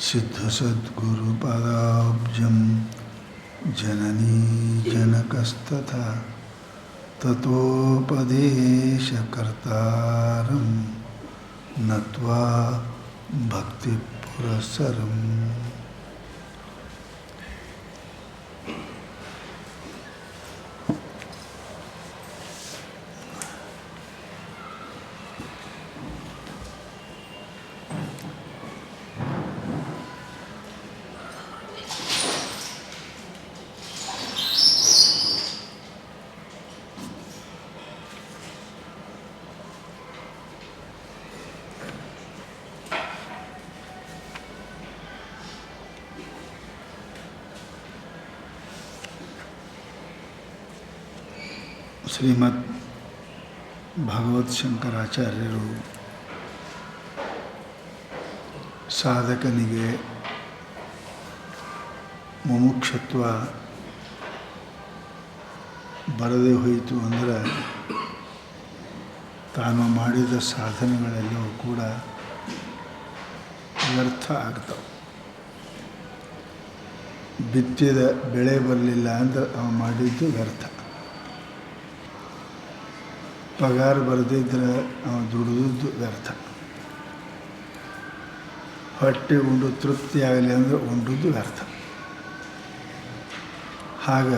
सिद्धसद्गुरुपदाब्जं जननी जनकस्तथा ततोपदेशकर्तारं नत्वा भक्तिपुरःसरम्। ಶ್ರೀಮದ್ ಭಗವತ್ ಶಂಕರಾಚಾರ್ಯರು ಸಾಧಕನಿಗೆ ಮುಮುಕ್ಷತ್ವ ಬರದೇ ಹೋಯಿತು ಅಂದರೆ ತಾನು ಮಾಡಿದ ಸಾಧನೆಗಳೆಲ್ಲವೂ ಕೂಡ ವ್ಯರ್ಥ ಆಗ್ತವೆ. ಬಿತ್ತಿದ ಬೆಳೆ ಬರಲಿಲ್ಲ ಅಂದರೆ ಅವನು ಮಾಡಿದ್ದು ವ್ಯರ್ಥ. ಪಗಾರ ಬರದಿದ್ದರೆ ಅವನು ದುಡಿದದ್ದು ವ್ಯರ್ಥ. ಹೊಟ್ಟೆ ಉಂಡು ತೃಪ್ತಿ ಆಗಲಿ ಅಂದರೆ ಉಂಡದ್ದು ವ್ಯರ್ಥ. ಆಗ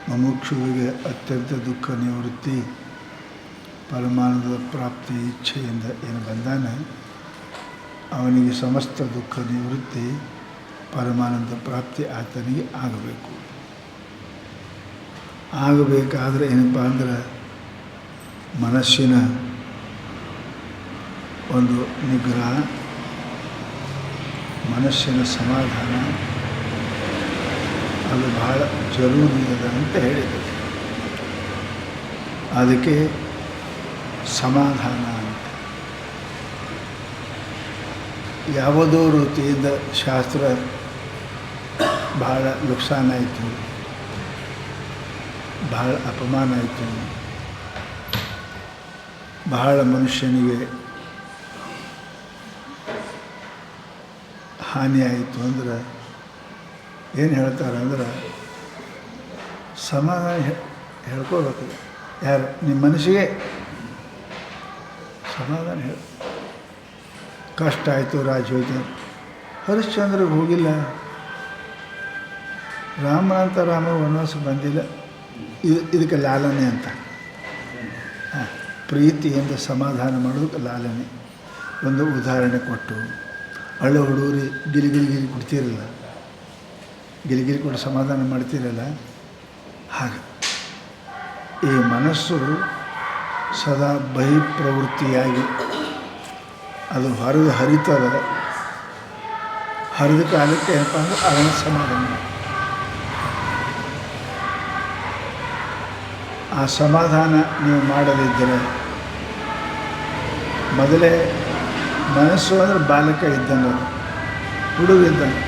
ಮುಮುಕ್ಷುವಿಗೆ ಅತ್ಯಂತ ದುಃಖ ನಿವೃತ್ತಿ, ಪರಮಾನಂದದ ಪ್ರಾಪ್ತಿ ಇಚ್ಛೆಯಿಂದ ಏನು ಬಂದಾನೆ ಅವನಿಗೆ ಸಮಸ್ತ ದುಃಖ ನಿವೃತ್ತಿ, ಪರಮಾನಂದ ಪ್ರಾಪ್ತಿ ಆತನಿಗೆ ಆಗಬೇಕು. ಆಗಬೇಕಾದ್ರೆ ಏನಪ್ಪ ಅಂದ್ರೆ ಮನಸ್ಸಿನ ಒಂದು ನಿಗ್ರಹ, ಮನಸ್ಸಿನ ಸಮಾಧಾನ ಅದು ಬಹಳ ಜರೂರಿ ಇದೆ ಅಂತ ಹೇಳಿದರು. ಅದಕ್ಕೆ ಸಮಾಧಾನ ಅಂತ ಯಾವುದೋ ರೀತಿಯಿಂದ ಶಾಸ್ತ್ರ ಬಹಳ ನುಕ್ಸಾನ ಆಯಿತು, ಬಹಳ ಅಪಮಾನ ಆಯಿತು, ಬಹಳ ಮನುಷ್ಯನಿಗೆ ಹಾನಿಯಾಯಿತು ಅಂದ್ರೆ ಏನು ಹೇಳ್ತಾರೆ ಅಂದ್ರೆ ಸಮಾಧಾನ ಹೇಳ್ಕೋಬೇಕು. ಯಾರು ನಿಮ್ಮ ಮನಸ್ಸಿಗೆ ಸಮಾಧಾನ ಹೇಳಿ. ಕಷ್ಟ ಆಯಿತು, ರಾಜ ಹೋಯ್ತು, ಹರಿಶ್ಚಂದ್ರಿಗೆ ಹೋಗಿಲ್ಲ, ರಾಮನಂತ ರಾಮ ವನವಾಸ ಬಂದಿಲ್ಲ, ಇದಕ್ಕೆ ಲಾಲನೆ ಅಂತ. ಪ್ರೀತಿಯಿಂದ ಸಮಾಧಾನ ಮಾಡೋದಕ್ಕೆ ಲಾಲನೆ. ಒಂದು ಉದಾಹರಣೆ ಕೊಟ್ಟು, ಹಳ್ಳ ಹುಡುಗರಿ ಗಿರಿಗಿರಿ ಕೊಡ್ತೀರಲ್ಲ, ಗಿರಿಗಿರಿ ಕೊಟ್ಟು ಸಮಾಧಾನ ಮಾಡ್ತೀರಲ್ಲ, ಹಾಗೆ ಈ ಮನಸ್ಸು ಸದಾ ಬಹಿಪ್ರವೃತ್ತಿಯಾಗಿ ಅದು ಹೊರಗೆ ಹರಿತದ. ಹರಿದ ಕಾಲಕ್ಕೆ ಏನಪ್ಪ ಅಂದ್ರೆ ಅದನ್ನ ಸಮಾಧಾನ. ಆ ಸಮಾಧಾನ ನೀವು ಮಾಡದಿದ್ದರೆ, ಮೊದಲೇ ಮನಸ್ಸು ಅಂದರೆ ಬಾಲಕ ಇದ್ದಂಗೆ, ಹುಡುಗ ಇದ್ದಂಗೆ.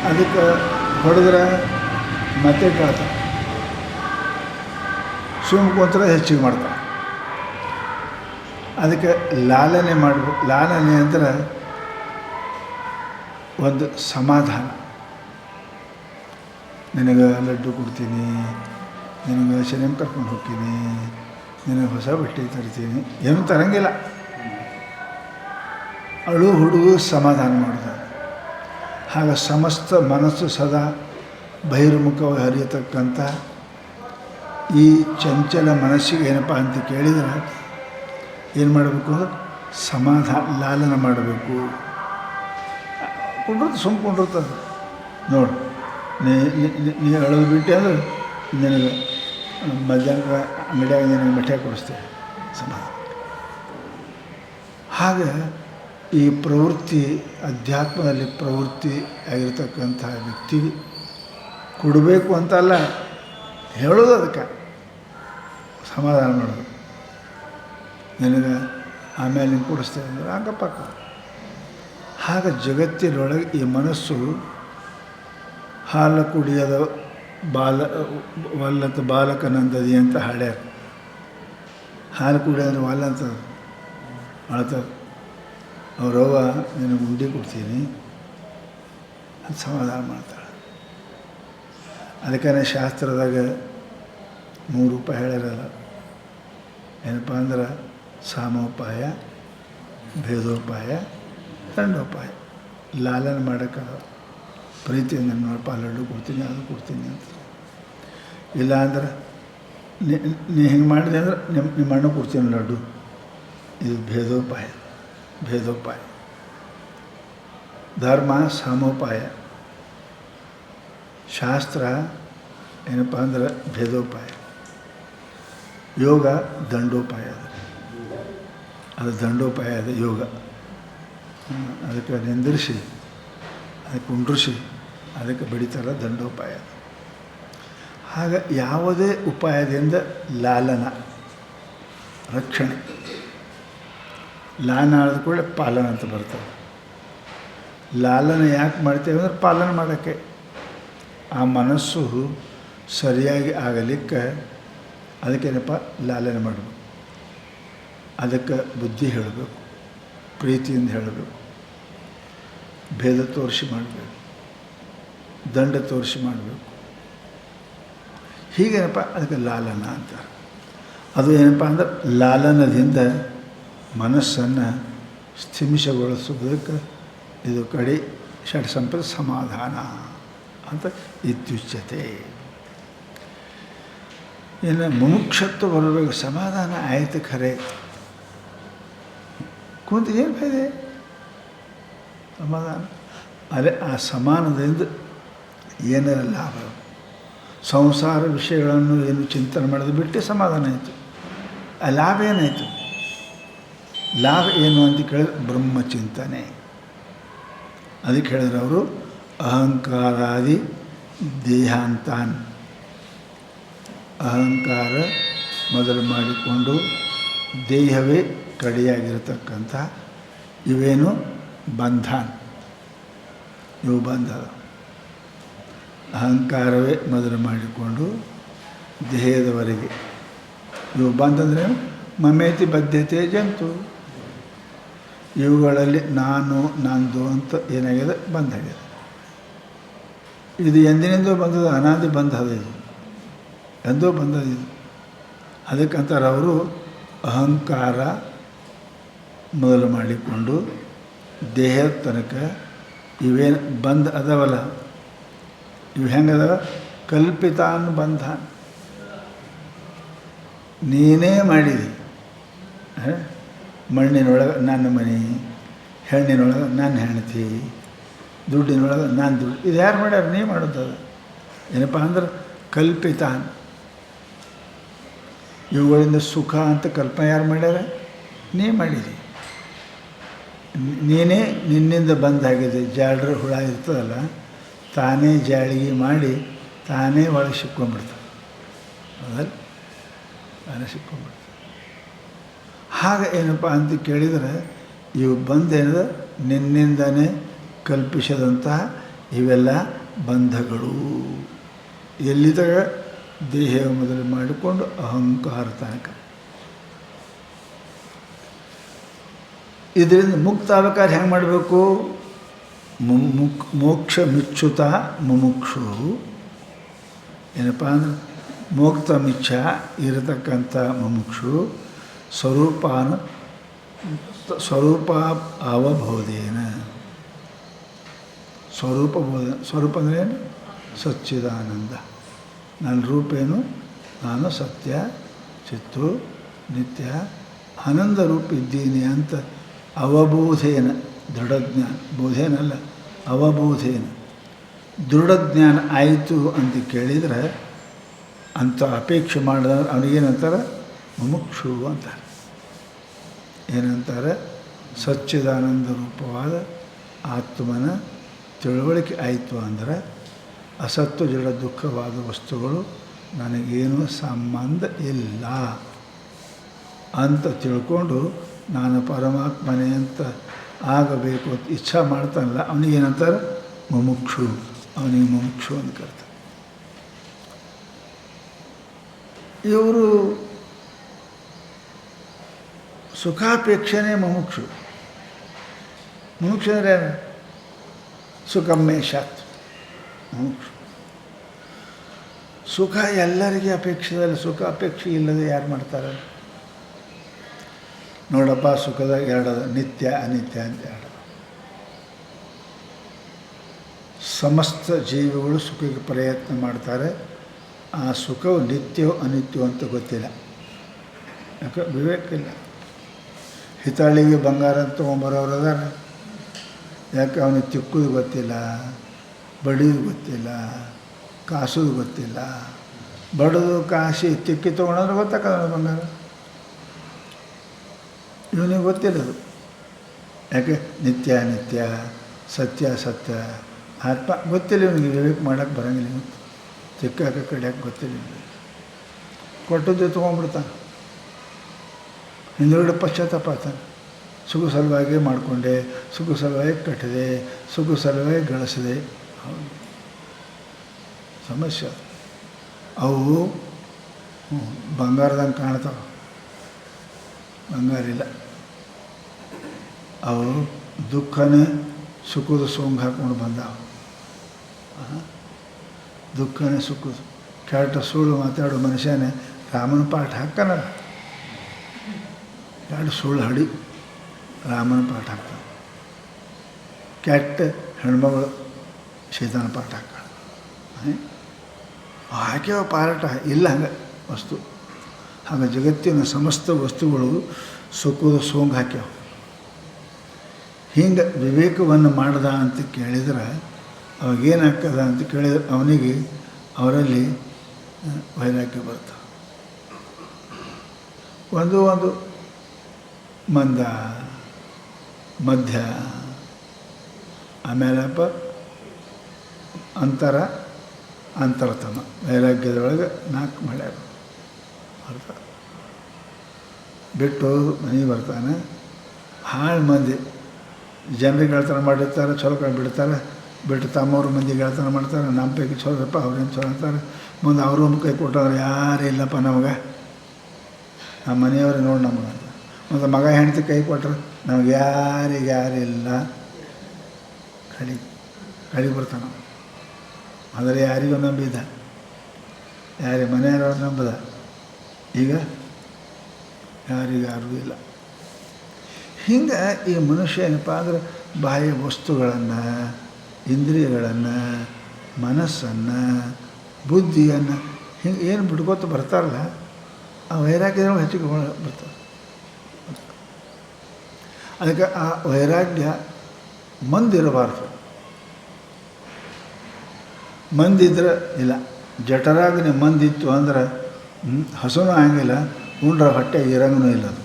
ಅದಕ್ಕೆ ಹೊಡೆದ್ರೆ ಮತ್ತೆ ಕೇಳ್ತಾನೆ, ಸುಮ್ಮ ಕೂತ್ರೆ ಹೆಚ್ಚಿಗೆ ಮಾಡ್ತಾನೆ. ಅದಕ್ಕೆ ಲಾಲನೆ ಮಾಡಬೇಕು. ಲಾಲನೆ ಅಂದರೆ ಒಂದು ಸಮಾಧಾನ. ನಿನಗೆ ಲಡ್ಡು ಕೊಡ್ತೀನಿ, ನಿನಗೆ ಸಿನಿಮಾ ಕರ್ಕೊಂಡು ಹೋಗ್ತೀನಿ, ನಿನಗೆ ಹೊಸ ಬಟ್ಟೆ ತರ್ತೀನಿ, ಏನೂ ತರಂಗಿಲ್ಲ. ಅಳು ಹುಡುಗ ಸಮಾಧಾನ ಮಾಡೋದು. ಆಗ ಸಮಸ್ತ ಮನಸ್ಸು ಸದಾ ಬಹಿರ್ಮುಖವಾಗಿ ಹರಿಯತಕ್ಕಂಥ ಈ ಚಂಚಲ ಮನಸ್ಸಿಗೆ ಏನಪ್ಪ ಅಂತ ಕೇಳಿದರೆ ಏನು ಮಾಡಬೇಕು ಅಂದ್ರೆ ಲಾಲನ ಮಾಡಬೇಕು. ಕೊಂಡಿರ್ತ ಸುಮ್ಮ ಕೊಂಡಿರ್ತದೆ ನೋಡು. ನೀ ಅಳೋದು ಬಿಟ್ಟು ಅಂದ್ರೆ ನಿನಗೆ ಮಧ್ಯಾಹ್ನ ಅಂಗಡಿಯಾಗ ನಿನಗೆ ಮಿಠಾಯಿ ಕೊಡಿಸ್ತೇವೆ, ಸಮಾಧಾನ. ಹಾಗೆ ಈ ಪ್ರವೃತ್ತಿ, ಅಧ್ಯಾತ್ಮದಲ್ಲಿ ಪ್ರವೃತ್ತಿ ಆಗಿರ್ತಕ್ಕಂಥ ವ್ಯಕ್ತಿ ಕೊಡಬೇಕು ಅಂತಲ್ಲ ಹೇಳೋದು, ಅದಕ್ಕೆ ಸಮಾಧಾನ ಮಾಡೋದು. ನಿನಗೆ ಆಮೇಲೆ ನೀನು ಕೊಡಿಸ್ತೇವೆ ಅಂದರೆ ಅಕ್ಕಪಕ್ಕ. ಹಾಗೆ ಜಗತ್ತಿನೊಳಗೆ ಈ ಮನಸ್ಸು ಹಾಲು ಕುಡಿಯದ ವಲ್ಲತ ಬಾಲಕನಂದದಿ ಅಂತ ಹಾಡ್ಯಾರ. ಹಾಲು ಕುಡಿಯೋದ್ರೆ ವಾಲ ಅಂತ ಅಳ್ತಾರೆ. ಅವರವ್ವ ನಿನಗೆ ಉಂಡೆ ಕೊಡ್ತೀನಿ ಅಂತ ಸಮಾಧಾನ ಮಾಡ್ತಾಳೆ. ಅದಕ್ಕೆ ಶಾಸ್ತ್ರದಾಗ 3 ಉಪಾಯ ಹೇಳಿರಲ್ಲ. ಏನಪ್ಪ ಅಂದ್ರೆ ಸಾಮೋಪಾಯ, ಭೇದೋಪಾಯ, ದಂಡೋಪಾಯ. ಲಾಲನೆ ಮಾಡೋಕ್ಕೆ ಪ್ರೀತಿಯಿಂದ ನೋಡಪ್ಪ ಲಡ್ಡು ಕೊಡ್ತೀನಿ, ಅದು ಕೊಡ್ತೀನಿ ಅಂತ. ಇಲ್ಲ ಅಂದ್ರೆ ನೀ ಹಿಂಗೆ ಮಾಡಿದೆ ಅಂದ್ರೆ ನಿಮ್ಮ ಅಣ್ಣ ಕೊಡ್ತೀನಿ ಲಡ್ಡು. ಇದು ಭೇದೋಪಾಯ. ಧರ್ಮ ಸಾಮೋಪಾಯ, ಶಾಸ್ತ್ರ ಏನಪ್ಪ ಅಂದ್ರೆ ಭೇದೋಪಾಯ, ಯೋಗ ದಂಡೋಪಾಯ. ಅದು ದಂಡೋಪಾಯ, ಅದು ಯೋಗ. ಅದಕ್ಕೆ ನಿಂದಿರಿಸಿ, ಅದಕ್ಕೆ ಕುಂಡ್ರಿಸಿ, ಅದಕ್ಕೆ ಬಡಿತಾರ ದಂಡೋಪಾಯ. ಹಾಗೆ ಯಾವುದೇ ಉಪಾಯದಿಂದ ಲಾಲನ, ರಕ್ಷಣೆ. ಲಾನ ಆದ ಕೂಡ ಪಾಲನ ಅಂತ ಬರ್ತದೆ. ಲಾಲನ ಯಾಕೆ ಮಾಡ್ತೇವೆ ಅಂದ್ರೆ ಪಾಲನೆ ಮಾಡೋಕ್ಕೆ. ಆ ಮನಸ್ಸು ಸರಿಯಾಗಿ ಆಗಲಿಕ್ಕೆ ಅದಕ್ಕೇನಪ್ಪ ಲಾಲನೆ ಮಾಡಬೇಕು. ಅದಕ್ಕೆ ಬುದ್ಧಿ ಹೇಳಬೇಕು, ಪ್ರೀತಿಯಿಂದ ಹೇಳಬೇಕು, ಭೇದ ತೋರಿಸಿ ಮಾಡಬೇಕು, ದಂಡ ತೋರಿಸಿ ಮಾಡಬೇಕು. ಹೀಗೇನಪ್ಪ ಅದಕ್ಕೆ ಲಾಲನ ಅಂತಾರೆ. ಅದು ಏನಪ್ಪ ಅಂದ್ರೆ ಲಾಲನದಿಂದ ಮನಸ್ಸನ್ನು ಸ್ಥಿಮಿತಗೊಳಿಸೋದಕ್ಕೆ ಇದು ಕಡೆ ಷಟ್ಸಂಪದ ಸಮಾಧಾನ ಅಂತ ಇತ್ಯುಚ್ಯತೆ. ಇನ್ನು ಮುಮುಕ್ಷತ್ವ ಬರಬೇಕು. ಸಮಾಧಾನ ಆಯಿತು ಖರೆ, ಕುಂತು ಏನು ಫಾಯ್ದೆ? ಸಮಾಧಾನ ಅದೇ ಆ ಸಮಾನದಿಂದ ಏನಾರ ಲಾಭ. ಸಂಸಾರ ವಿಷಯಗಳನ್ನು ಏನು ಚಿಂತನೆ ಮಾಡೋದು ಬಿಟ್ಟು ಸಮಾಧಾನ ಆಯಿತು. ಆ ಲಾಭ ಏನಾಯಿತು? ಲಾಭ ಏನು ಅಂತ ಕೇಳಿದ್ರೆ ಬ್ರಹ್ಮಚಿಂತನೆ. ಅದಕ್ಕೆ ಹೇಳಿದ್ರು ಅವರು ಅಹಂಕಾರಾದಿ ದೇಹಾಂತಾನ್. ಅಹಂಕಾರ ಮೊದಲು ಮಾಡಿಕೊಂಡು ದೇಹವೇ ಕಡೆಯಾಗಿರತಕ್ಕಂಥ ಇವೇನು ಬಂಧನ, ಇವು ಬಂಧ. ಅಹಂಕಾರವೇ ಮೊದಲು ಮಾಡಿಕೊಂಡು ದೇಹದವರೆಗೆ ಇವು ಬಂಧಂದ್ರೆ ಮಮೇತಿ ಬದ್ಧತೆ ಜಂತು. ಇವುಗಳಲ್ಲಿ ನಾನು ನಂದು ಅಂತ ಏನಾಗಿದೆ? ಬಂದಾಗಿದೆ. ಇದು ಎಂದಿನಿಂದೋ ಬಂದದ, ಅನಾದಿ ಬಂಧದ. ಇದು ಎಂದೋ ಬಂದದ. ಇದು ಅದಕ್ಕಂತಾರೆ ಅವರು ಅಹಂಕಾರ ಮೊದಲು ಮಾಡಿಕೊಂಡು ದೇಹದ ತನಕ ಇವೇನು ಬಂಧ ಅದಾವಲ್ಲ, ಇವು ಹೆಂಗದವ? ಕಲ್ಪಿತಾನ್ ಬಂಧ. ನೀನೇ ಮಾಡಿದಿ. ಮಣ್ಣಿನೊಳಗೆ ನನ್ನ ಮನೆ, ಹೆಣ್ಣಿನೊಳಗೆ ನನ್ನ ಹೆಂಡತಿ, ದುಡ್ಡಿನೊಳಗೆ ನಾನು ದುಡ್ಡು. ಇದು ಯಾರು ಮಾಡ್ಯಾರ? ನೀ ಮಾಡೋದದ. ಏನಪ್ಪ ಅಂದ್ರೆ ಕಲ್ಪಿತಾನ್. ಇವುಗಳಿಂದ ಸುಖ ಅಂತ ಕಲ್ಪನೆ ಯಾರು ಮಾಡ್ಯಾರ? ನೀ ಮಾಡಿದಿ. ನೀನೇ ನಿನ್ನಿಂದ ಬಂದಾಗಿದೆ. ಜಾಡ್ರ ಹುಳ ಇರ್ತದಲ್ಲ, ತಾನೇ ಜಾಳಿಗೆ ಮಾಡಿ ತಾನೇ ಒಳಗೆ ಸಿಕ್ಕೊಂಡ್ಬಿಡ್ತದೆ. ಹೌದಲ್ಲ? ತಾನೇ ಸಿಕ್ಕೊಂಡ್ಬಿಡ್ತದೆ. ಹಾಗೆ ಏನಪ್ಪ ಅಂತ ಕೇಳಿದರೆ ಇವು ಬಂದೇನದ ನಿನ್ನಿಂದನೇ ಕಲ್ಪಿಸಿದಂತಹ ಇವೆಲ್ಲ ಬಂಧಗಳು. ಎಲ್ಲಿದಾಗ? ದೇಹ ಮೊದಲು ಮಾಡಿಕೊಂಡು ಅಹಂಕಾರ ತನಕ. ಇದರಿಂದ ಮುಕ್ತ ಆಗ್ಬೇಕಾದ್ರೆ ಹೆಂಗೆ ಮಾಡಬೇಕು? ಮೋಕ್ಷ ಮಿಚ್ಛುತ ಮುಮುಕ್ಷು. ಏನಪ್ಪ ಅಂದ್ರೆ ಮೋಕ್ತ ಮಿಚ್ಛ ಇರತಕ್ಕಂಥ ಮುಮುಕ್ಷು ಸ್ವರೂಪ ಅವಬೋಧೇನ. ಸ್ವರೂಪ ಅಂದರೆ ಏನು? ಸಚ್ಚಿದಾನಂದ. ನನ್ನ ರೂಪೇನು? ನಾನು ಸತ್ಯ, ಚಿತ್ತು, ನಿತ್ಯ, ಆನಂದ ರೂಪ ಇದ್ದೀನಿ ಅಂತ ಅವಬೋಧೇನ. ದೃಢಜ್ಞಾನ, ಬೋಧೇನಲ್ಲ, ಅವಬೋಧೇನ ದೃಢಜ್ಞಾನ ಆಯಿತು ಅಂತ ಕೇಳಿದರೆ, ಅಂಥ ಅಪೇಕ್ಷೆ ಮಾಡಿದ್ರೆ ಅವನಿಗೇನಂತಾರೆ? ಮುಮುಕ್ಷು ಅಂತಾರೆ. ಏನಂತಾರೆ? ಸಚ್ಚಿದಾನಂದ ರೂಪವಾದ ಆತ್ಮನ ತಿಳುವಳಿಕೆ ಆಯಿತು ಅಂದರೆ ಅಸತ್ವ ಜಡ ದುಃಖವಾದ ವಸ್ತುಗಳು ನನಗೇನು ಸಂಬಂಧ ಇಲ್ಲ ಅಂತ ತಿಳ್ಕೊಂಡು ನಾನು ಪರಮಾತ್ಮನೇ ಅಂತ ಆಗಬೇಕು ಅಂತ ಇಚ್ಛಾ ಮಾಡ್ತಾನಲ್ಲ, ಅವನಿಗೇನಂತಾರೆ? ಮುಮುಕ್ಷು. ಅವನಿಗೆ ಮುಮುಕ್ಷು ಅಂತ ಕರ್ತಾರೆ. ಇವರು ಸುಖಾಪೇಕ್ಷೆನೇ ಮುಮುಕ್ಷು. ಮುಮುಕ್ಷು ಅಂದರೆ ಏನು? ಸುಖಮ್ಮೆ ಶಾತ್ ಮುಮುಕ್ಷು. ಸುಖ ಎಲ್ಲರಿಗೆ ಅಪೇಕ್ಷೆದಲ್ಲಿ, ಸುಖ ಅಪೇಕ್ಷೆ ಇಲ್ಲದೆ ಯಾರು ಮಾಡ್ತಾರೆ? ನೋಡಪ್ಪ, ಸುಖದಾಗ ಎರಡದ, ನಿತ್ಯ ಅನಿತ್ಯ ಅಂತ ಎರಡು. ಸಮಸ್ತ ಜೀವಿಗಳು ಸುಖಕ್ಕೆ ಪ್ರಯತ್ನ ಮಾಡ್ತಾರೆ. ಆ ಸುಖವು ನಿತ್ಯವೋ ಅನಿತ್ಯವೋ ಅಂತ ಗೊತ್ತಿಲ್ಲ. ಯಾಕೆ? ವಿವೇಕ ಇಲ್ಲ. ಹಿತಾಳಿಗೆ ಬಂಗಾರ ತೊಗೊಂಬರೋರು ಅದಾರ. ಯಾಕೆ? ಅವನಿಗೆ ತಿಕ್ಕುದು ಗೊತ್ತಿಲ್ಲ, ಬಡಿದು ಗೊತ್ತಿಲ್ಲ, ಕಾಸೋದು ಗೊತ್ತಿಲ್ಲ. ಬಡದು ಕಾಸಿ ತಿಕ್ಕಿ ತೊಗೊಂಡ್ರೆ ಗೊತ್ತಾಗಲ್ಲ ಬಂಗಾರ. ಇವನಿಗೆ ಗೊತ್ತಿಲ್ಲದು. ಯಾಕೆ? ನಿತ್ಯ ಅನಿತ್ಯ, ಸತ್ಯ ಸತ್ಯ, ಆತ್ಮ ಗೊತ್ತಿಲ್ಲ ಇವನಿಗೆ. ವಿವೇಕ ಮಾಡೋಕ್ಕೆ ಬರೋಂಗಿಲ್ಲ. ಇವತ್ತು ತಿಕ್ಕಾಕ ಕಡಿಯೋಕೆ ಗೊತ್ತಿಲ್ಲ. ಕೊಟ್ಟದ್ದು ತೊಗೊಂಡ್ಬಿಡ್ತಾನೆ. ಹಿಂದುಗಡೆ ಪಶ್ಚಾತ್ತಾಪ ಆತಾನೆ. ಸುಖ ಸಲುವಾಗಿ ಮಾಡಿಕೊಂಡೆ, ಸುಖ ಸಲುವಾಗಿ ಕಟ್ಟಿದೆ, ಸುಖ ಸಲುವಾಗಿ ಗಳಿಸಿದೆ. ಹೌದು, ಸಮಸ್ಯೆ. ಅವು ಬಂಗಾರದಂಗೆ ಕಾಣ್ತಾವೆ, ಬಂಗಾರ ಇಲ್ಲ. ಅವು ದುಃಖನೇ ಸುಖದ ಸೋಂಗು ಹಾಕ್ಕೊಂಡು ಬಂದಾವ. ದುಃಖನೇ ಸುಖದ. ಕೆಟ್ಟ ಸುಳ್ಳು ಮಾತಾಡೋ ಮನುಷ್ಯನೇ ರಾಮನ ಪಾಠ ಹಾಕ್ತಾನ. ಎರಡು ಸುಳ್ಳು ಹಡಿ ರಾಮನ ಪಾಠ ಹಾಕ್ತಾನೆ. ಕೆಟ್ಟ ಹೆಣ್ಮಗಳು ಸೀತಾನ ಪಾಠ ಹಾಕ್ತಾಳೆ. ಹಾಕ್ಯವ ಪಾರಾಟ ಇಲ್ಲ. ಹಂಗೆ ವಸ್ತು ಹಾಗೆ ಜಗತ್ತಿನ ಸಮಸ್ತ ವಸ್ತುಗಳು ಸುಖದ ಸೋಂಗು ಹಾಕ್ಯಾವ. ಹಿಂಗೆ ವಿವೇಕವನ್ನು ಮಾಡ್ದ ಅಂತ ಕೇಳಿದ್ರೆ ಅವಾಗೇನಾಗ್ತದ ಅಂತ ಕೇಳಿದ್ರೆ ಅವನಿಗೆ ಅವರಲ್ಲಿ ವೈರಾಗ್ಯ ಬರ್ತವೆ. ಒಂದು ಮಂದ, ಮಧ್ಯ, ಆಮೇಲಪ್ಪ ಅಂತರತಮ. ವೈರಾಗ್ಯದೊಳಗೆ 4 ಮಾಡ್ಯಾರ. ಅರ್ಥ ಬಿಟ್ಟು ಮನೆಗೆ ಬರ್ತಾನೆ. ಹಾಳು ಮಂದಿ ಜನರಿಗೆ ಗೆಳತನ ಮಾಡಿರ್ತಾರೆ, ಚಲೋ ಕಡೆ ಬಿಡ್ತಾರೆ. ಬಿಟ್ಟು ತಮ್ಮವ್ರ ಮಂದಿ ಗೆಳತನ ಮಾಡ್ತಾರೆ. ನಮ್ಮ ಪೈಕಿ ಚಲೋಪ್ಪ, ಅವ್ರೇನು ಚಲೋ ಅಂತಾರೆ. ಮುಂದೆ ಅವರು ಕೈ ಕೊಟ್ಟವ್ರು ಯಾರು ಇಲ್ಲಪ್ಪ ನಮಗೆ, ನಮ್ಮ ಮನೆಯವ್ರಿಗೆ ನೋಡಿ ನಮಗೆ ಅಂತ. ಮತ್ತು ಮಗ ಹೆಂಡತಿ ಕೈ ಕೊಟ್ಟರೆ ನಮ್ಗೆ ಯಾರಿಲ್ಲ. ಕಳಿ ಬರ್ತಾನೆ. ಆದರೆ ಯಾರಿಗೂ ನಂಬಿದ್ದ, ಯಾರಿಗೆ ಮನೆಯವ್ರು ನಂಬದ. ಈಗ ಯಾರಿಗಾರೂ ಇಲ್ಲ. ಹಿಂಗೆ ಈ ಮನುಷ್ಯ ಏನಪ್ಪ ಅಂದ್ರೆ ಬಾಹ್ಯ ವಸ್ತುಗಳನ್ನು, ಇಂದ್ರಿಯಗಳನ್ನು, ಮನಸ್ಸನ್ನು, ಬುದ್ಧಿಯನ್ನು ಹಿಂಗೆ ಏನು ಬಿಡ್ಕೋತ ಬರ್ತಾರಲ್ಲ, ಆ ವೈರಾಗ್ಯದೊಳಗೆ ಹೆಚ್ಚಿಗೆ ಬರ್ತಾರೆ. ಅದಕ್ಕೆ ಆ ವೈರಾಗ್ಯ ಮಂದಿರಬಾರ್ದು. ಮಂದಿದ್ರೆ ಇಲ್ಲ. ಜಠರಾಗ್ನಿ ಮಂದಿತ್ತು ಅಂದ್ರೆ ಹಸುನೂ ಆಗಿಲ್ಲ, ಉಂಡ್ರ ಹೊಟ್ಟೆ ಇರಂಗೂ ಇಲ್ಲ. ಅದು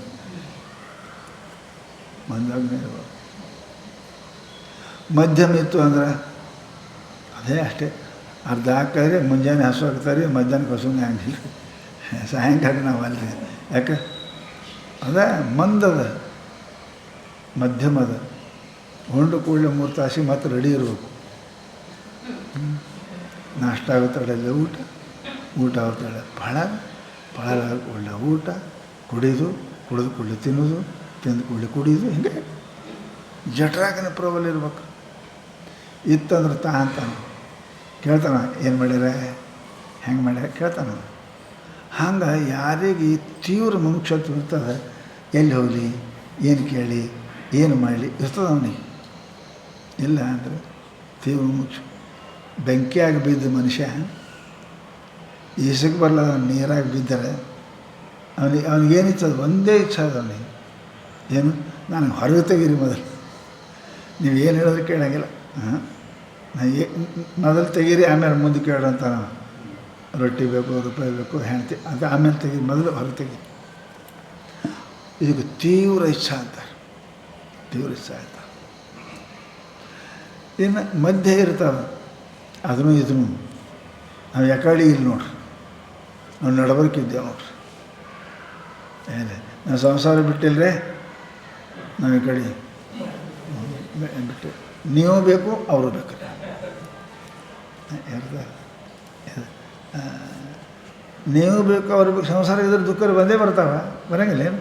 ಮಂದಾಗ್ನೇ ಇರಬಾರ್ದು. ಮಧ್ಯಮ ಇತ್ತು ಅಂದ್ರೆ ಅದೇ ಅಷ್ಟೇ. ಅರ್ಧ ಹಾಕಿದ್ರೆ ಮುಂಜಾನೆ ಹಸು ಹಾಕ್ತಾರೆ, ಮಧ್ಯಾಹ್ನಕ್ಕೆ ಹಸುನೇ ಆಗಿಲ್ಲ. ಸಾಯಂಕಾಲ ನಾವು ಅಲ್ರಿ. ಯಾಕೆ? ಅದೇ ಮಂದದ, ಮಧ್ಯಮದ. ಹೊಂಡು ಕೂಡಲೇ 3 ತಾಸಿಗೆ ಮತ್ತೆ ರೆಡಿ ಇರಬೇಕು. ನಾಷ್ಟ ಆಗುತ್ತಾಳೆ ಊಟ ಆಗುತ್ತಾಳೆ ಭಾಳ ಒಳ್ಳೆ ಊಟ, ಕುಡಿದು ಕೂಡಲೇ ತಿನ್ನೋದು, ತಿಂದು ಕೂಡಲೇ ಕುಡಿಯೋದು. ಹಿಂಗೆ ಜಠರಾಗನ ಪ್ರಬಲ ಇರ್ಬೇಕು. ಇತ್ತಂದ್ರೆ ಅಂತಾನೆ ಕೇಳ್ತಾನ, ಏನು ಮಾಡ್ಯಾರ, ಹೆಂಗೆ ಮಾಡ್ಯಾರ ಕೇಳ್ತಾನ. ಹಂಗೆ ಯಾರಿಗೆ ತೀವ್ರ ಮುಮುಕ್ಷತ್ವ ಇರ್ತದೆ, ಎಲ್ಲಿ ಹೋಗಲಿ, ಏನು ಕೇಳಿ, ಏನು ಮಾಡಲಿ ಇರ್ತದೆ ಅವನಿಗೆ. ಇಲ್ಲ ಅಂದರೆ ತೀವ್ರ ಮುಮುಕ್ಷು. ಬೆಂಕಿಯಾಗಿ ಬಿದ್ದ ಮನುಷ್ಯ ಈಸಕ್ಕೆ ಬರಲ್ಲ, ನೀರಾಗಿ ಬಿದ್ದರೆ ಅವನಿಗೇನಿರ್ತದೆ? ಒಂದೇ ಇಚ್ಛೆ ಅದು ಅವನಿಗೆ. ಏನು? ನನಗೆ ಹೊರಗೆ ತೆಗೀರಿ ಮೊದಲು. ನೀವು ಏನು ಹೇಳಿದ್ರೆ ಕೇಳೋಂಗಿಲ್ಲ. ಮೊದಲು ತೆಗೀರಿ, ಆಮೇಲೆ ಮುಂದೆ ಕೇಳಂತ. ನಾವು ರೊಟ್ಟಿ ಬೇಕು, ರೂಪಾಯಿ ಬೇಕು, ಹೆಂಡ್ತಿ ಅದು ಆಮೇಲೆ ತೆಗೀರಿ, ಮೊದಲು ಹೊರಗೆ ತೆಗೀರಿ. ಇದಕ್ಕೆ ತೀವ್ರ ಇಚ್ಛೆ ಅಂತಾರೆ. ತೀವ್ರ ಇಚ್ಛೆ ಅಂತಾರೆ. ಇನ್ನು ಮಧ್ಯೆ ಇರ್ತಾವೆ, ಅದನ್ನು ಇದನ್ನು. ನಾವು ಯಾಕಡೆ ಇಲ್ಲ ನೋಡ್ರಿ, ನಾವು ನಡಬರ್ಕಿದ್ದೇವೆ ನೋಡ್ರಿ. ಏನೇ ನಾವು ಸಂಸಾರ ಬಿಟ್ಟಿಲ್ಲರೆ, ನಾವು ಈ ಕಡೆ ಬಿಟ್ಟು ನೀವು ಬೇಕು, ಅವರು ಬೇಕು. ನೀವು ಬೇಕು, ಅವರು ಬೇಕು. ಸಂಸಾರ ಇದ್ರೆ ದುಃಖ ಬಂದೇ ಬರ್ತಾವೆ, ಬರೋಂಗಿಲ್ಲ ಏನು?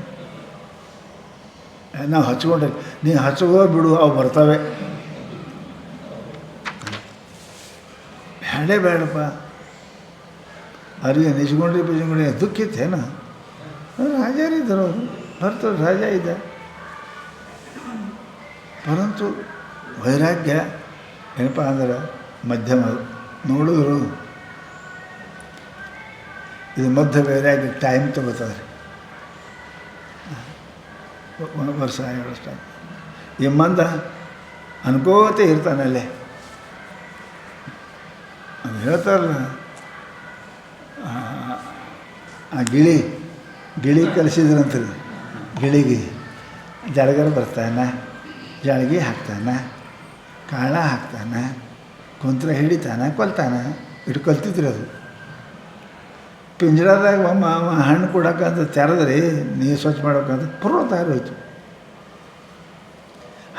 ನಾವು ಹಚ್ಕೊಂಡ್ರೆ ನೀನು ಹಚ್ಕೋ ಬಿಡು ಅವು ಬರ್ತವೆ. ಬೇಡೇ ಬೇಡಪ್ಪ. ಅವ್ರಿಗೆ ನಿಜ್ಕೊಂಡ್ರಿ ಬಿಜ್ಕೊಂಡ್ರಿ ದುಃಖಿತ್ತೇನು? ರಾಜರಿದ್ದರು ಅವರು, ಭರತರು ರಾಜ ಇದ್ದ. ಪರಂತು ವೈರಾಗ್ಯ ಏನಪ್ಪ ಅಂದ್ರೆ ಮಧ್ಯಮ ನೋಡಿದ್ರು ಇದು ಮಧ್ಯ ವೈರಾಗ್ಯ ಟೈಮ್ ತಗೋತದೆ. ವರ್ಷ 2 ವರ್ಷ ಈ ಮಂದ ಅನ್ಕೋತೇ ಇರ್ತಾನಲ್ಲೇ. ಅದು ಹೇಳ್ತಾರಲ್ಲ, ಆ ಗಿಳಿ ಕಲಿಸಿದ್ರಂತ್ರಿ. ಗಿಳಿಗೆ ಜಳಗರ ಬರ್ತಾನೆ, ಜಾಳ್ಗೆ ಹಾಕ್ತಾನೆ, ಕಾಳ ಹಾಕ್ತಾನೆ, ಕುಂತ್ರ ಹಿಡಿತಾನೆ, ಕೊಲ್ತಾನೆ. ಇಟ್ಟು ಕಲ್ತಿದ್ರಿ ಅದು. ಪಿಂಜರದಾಗ ಹಣ್ಣು ಕೊಡೋಕ್ಕಂತ ತೆರೆದ್ರಿ, ನೀರು ಸ್ವಚ್ಛ ಮಾಡೋಕ್ಕಂತ ಪುರೋತ ಹೋಯ್ತು.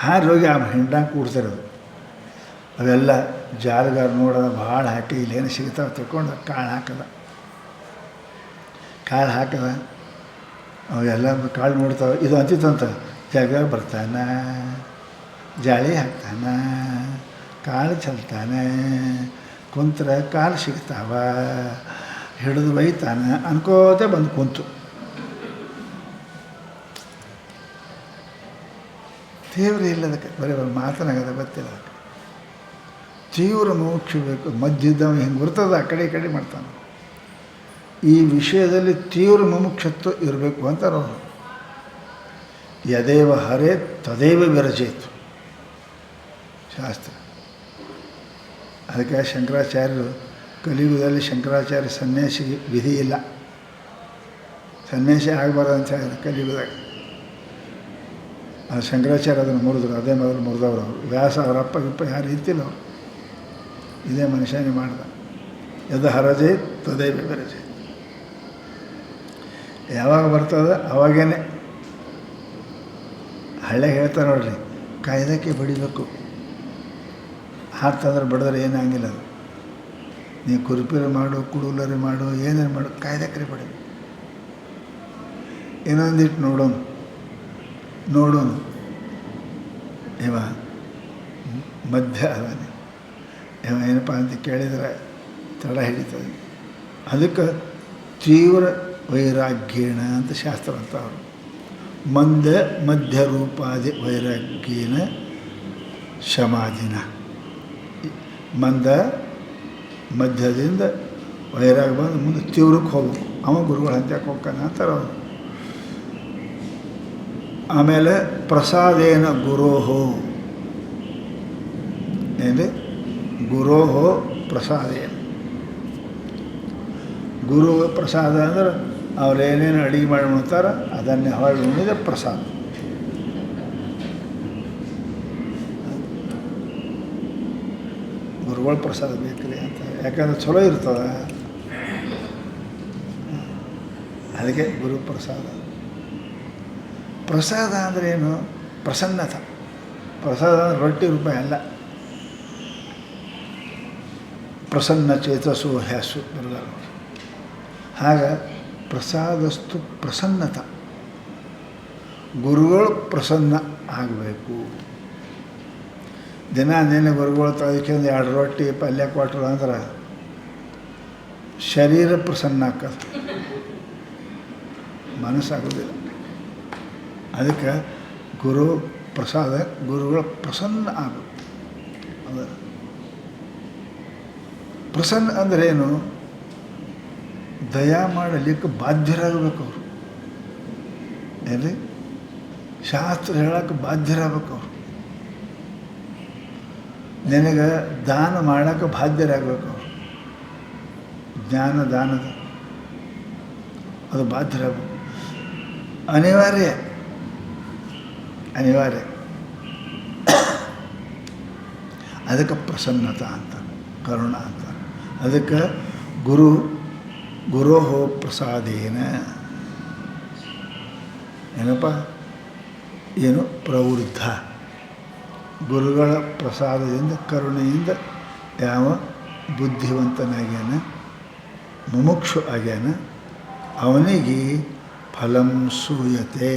ಹಾರಿ ಹೋಗಿ ಆ ಹಿಂಡಾಗ ಕೂಡ್ತಿರೋದು. ಅವೆಲ್ಲ ಜಾಲಗಾರ ನೋಡೋದು ಭಾಳ ಹಾಕಿ ಇಲ್ಲೇನು ಸಿಗ್ತಾವೆ ತಗೊಂಡು ಕಾಳು ಹಾಕದ ಅವೆಲ್ಲ ಕಾಳು ನೋಡ್ತಾವೆ. ಇದು ಅಂತಿತ್ತಂತ, ಜಾಗ ಬರ್ತಾನೆ, ಜಾಳಿ ಹಾಕ್ತಾನೆ, ಕಾಳು ಚೆಲ್ತಾನೆ, ಕುಂತ್ರ ಕಾಲು ಸಿಗ್ತಾವ, ಹಿಡಿದು ಒಯ್ತಾನೆ ಅನ್ಕೋತೆ ಬಂದು ಕುಂತು. ತೀವ್ರ ಇಲ್ಲದಕ್ಕೆ ಬರೀ ಮಾತನಾಗದ ಗೊತ್ತಿಲ್ಲ. ತೀವ್ರ ಮೋಕ್ಷ ಬೇಕು. ಮಧ್ಯದವ ಹಿಂಗೆ ಗುರ್ತದ ಆ ಕಡೆ ಈ ಕಡೆ ಮಾಡ್ತಾನೆ. ಈ ವಿಷಯದಲ್ಲಿ ತೀವ್ರ ಮುಮುಕ್ಷತ್ವ ಇರಬೇಕು ಅಂತಾರೆ ಅವರು. ಯದೇವ ಹರೇ ತದೇವ ವಿರಜೇತು ಶಾಸ್ತ್ರ. ಅದಕ್ಕೆ ಶಂಕರಾಚಾರ್ಯರು ಕಲಿಯುಗದಲ್ಲಿ ಶಂಕರಾಚಾರ್ಯ ಸನ್ಯಾಸಿಗೆ ವಿಧಿ ಇಲ್ಲ, ಸನ್ಯಾಸಿ ಆಗಬಾರ್ದು ಅಂತ ಹೇಳಿದ್ರು ಕಲಿಯುಗದಾಗ. ಅದು ಶಂಕರಾಚಾರ್ಯ ಅದನ್ನು ಮುರಿದ್ರು, ಅದೇ ಮೊದಲು ಮುರಿದವರು ಅವರು. ವ್ಯಾಸ ಅವರ ಅಪ್ಪ ಗಿಪ್ಪ ಯಾರು ಇರ್ತಿಲ್ಲ ಅವರು. ಇದೇ ಮನುಷ್ಯನೇ ಮಾಡ್ದ. ಯದ ಹರಜೆ ತದೇವ ವಿರಜೆ. ಯಾವಾಗ ಬರ್ತದೆ ಅವಾಗೇ ಹಳ್ಳೆ ಹೇಳ್ತಾರೆ ನೋಡ್ರಿ, ಕಾಯ್ದಕ್ಕೆ ಬಡಿಬೇಕು. ಹಾರ್ತಂದ್ರೆ ಬಡಿದ್ರೆ ಏನಾಗಿಲ್ಲ ಅದು. ನೀವು ಕುರುಪಿರಿ ಮಾಡು, ಕುಡುಲರಿ ಮಾಡು, ಏನೇನು ಮಾಡು, ಕಾಯ್ದಕ್ಕೆ ಬಡಿ. ಇನ್ನೊಂದಿಟ್ಟು ನೋಡೋನು ಇವ ಮಧ್ಯ ಅದಾನೆ. ಇವ ಏನಪ್ಪ ಅಂತ ಕೇಳಿದರೆ ತಡ ಹಿಡಿತದೆ. ಅದಕ್ಕೆ ತೀವ್ರ ವೈರಾಗ್ಯೇಣ ಅಂತ ಶಾಸ್ತ್ರ ಅಂತ ಅವರು. ಮಧ್ಯ ರೂಪಾದಿ ವೈರಾಗ್ಯೇನ ಶಮಾಧಿನ. ಮಧ್ಯದಿಂದ ವೈರಾಗ್ಯ ಬಂದು ಮುಂದೆ ತೀವ್ರಕ್ಕೆ ಹೋಗ್ಬೇಕು. ಅವ ಗುರುಗಳು ಹಂತ್ಯಕ್ಕೆ ಹೋಗ್ತಾನೆ ಅಂತಾರೆ ಅವರು. ಆಮೇಲೆ ಪ್ರಸಾದೇನ ಗುರೋಹೋ, ಏನು ಗುರೋಹೋ ಪ್ರಸಾದೇನ. ಗುರು ಪ್ರಸಾದ ಅಂದ್ರೆ ಅವ್ರೇನೇನು ಅಡುಗೆ ಮಾಡಿ ಉಣ್ತಾರೆ ಅದನ್ನೇ ಹೊರಗೆ ಉಣಿದ ಪ್ರಸಾದ. ಗುರುಗಳ ಪ್ರಸಾದ ಬೇಕ್ರಿ ಅಂತ, ಯಾಕಂದ್ರೆ ಚಲೋ ಇರ್ತದೆ. ಅದಕ್ಕೆ ಗುರು ಪ್ರಸಾದ. ಪ್ರಸಾದ ಅಂದರೆ ಏನು? ಪ್ರಸನ್ನತ. ಪ್ರಸಾದ ಅಂದರೆ ರೊಟ್ಟಿ ರೂಪಾಯಿ ಅಲ್ಲ. ಪ್ರಸನ್ನ ಚೇತಸು ಹ್ಯಾಸು ಬರಲ್ಲ. ಆಗ ಪ್ರಸಾದಸ್ತು ಪ್ರಸನ್ನತ. ಗುರುಗಳು ಪ್ರಸನ್ನ ಆಗಬೇಕು. ದಿನ ಗುರುಗಳು ತೆಗೆದುಕೊಂಡು 2 ರೊಟ್ಟಿ ಪಲ್ಯ ಕೊಟ್ಟರು ಅಂದ್ರೆ ಶರೀರ ಪ್ರಸನ್ನ ಆಗ್ತದೆ, ಮನಸ್ಸಾಗೋದಿಲ್ಲ. ಅದಕ್ಕೆ ಗುರು ಪ್ರಸಾದ, ಗುರುಗಳು ಪ್ರಸನ್ನ ಆಗಬೇಕು. ಅದು ಪ್ರಸನ್ನ ಅಂದರೆ ಏನು? ದಯಾ ಮಾಡಲಿಕ್ಕೆ ಬಾಧ್ಯರಾಗಬೇಕು ಅವರು. ಏನ್ರಿ? ಶಾಸ್ತ್ರ ಹೇಳೋಕ್ಕೆ ಬಾಧ್ಯರಾಗಬೇಕು ಅವರು. ನಿನಗೆ ದಾನ ಮಾಡೋಕ್ಕೆ ಬಾಧ್ಯರಾಗಬೇಕು ಅವರು. ಜ್ಞಾನ ದಾನದ ಅದು ಬಾಧ್ಯರಾಗಬೇಕು. ಅನಿವಾರ್ಯ. ಅದಕ್ಕೆ ಪ್ರಸನ್ನತ ಅಂತ, ಕರುಣ ಅಂತ. ಅದಕ್ಕೆ ಗುರೋಹೋ ಪ್ರಸಾದೇನ ಏನಪ್ಪ ಏನು ಪ್ರವೃದ್ಧ. ಗುರುಗಳ ಪ್ರಸಾದದಿಂದ ಕರುಣೆಯಿಂದ ಯಾವ ಬುದ್ಧಿವಂತನಾಗ್ಯಾನ, ಮುಮುಕ್ಷು ಆಗ್ಯಾನ, ಅವನಿಗೆ ಫಲಂ ಸೂಯತೆ.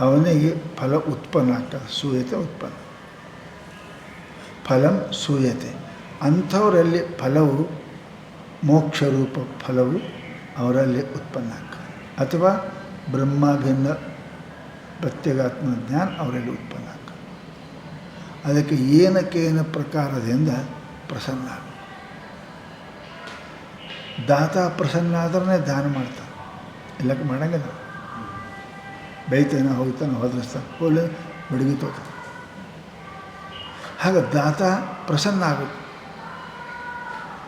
ಅವನಿಗೆ ಫಲ ಉತ್ಪನ್ನ ಆಗ್ತದೆ, ಸೂಯತೆ ಉತ್ಪನ್ನ, ಫಲಂ ಸೂಯತೆ. ಅಂಥವರಲ್ಲಿ ಫಲವು ಮೋಕ್ಷರೂಪ ಫಲವು ಅವರಲ್ಲಿ ಉತ್ಪನ್ನ ಆಗ್ತದೆ, ಅಥವಾ ಬ್ರಹ್ಮಾಭಿನ್ನ ಪ್ರತ್ಯೇಗಾತ್ಮ ಜ್ಞಾನ ಅವರಲ್ಲಿ ಉತ್ಪನ್ನ ಆಗ್ತದೆ. ಅದಕ್ಕೆ ಏನಕ್ಕೇನ ಪ್ರಕಾರದಿಂದ ಪ್ರಸನ್ನ ಆಗಬೇಕು. ದಾತ ಪ್ರಸನ್ನ ಆದ್ರೆ ದಾನ ಮಾಡ್ತಾನೆ, ಎಲ್ಲಕ್ಕೆ ಮಾಡಂಗಿಲ್ಲ. ಬೈತಾನೆ, ಹೋಗ್ತಾನೆ, ಹೊದರಿಸ್ತಾನೆ, ಹೋಲಿ ಬಡಗಿತೋತಾನೆ. ಹಾಗೆ ದಾತ ಪ್ರಸನ್ನ ಆಗಬೇಕು.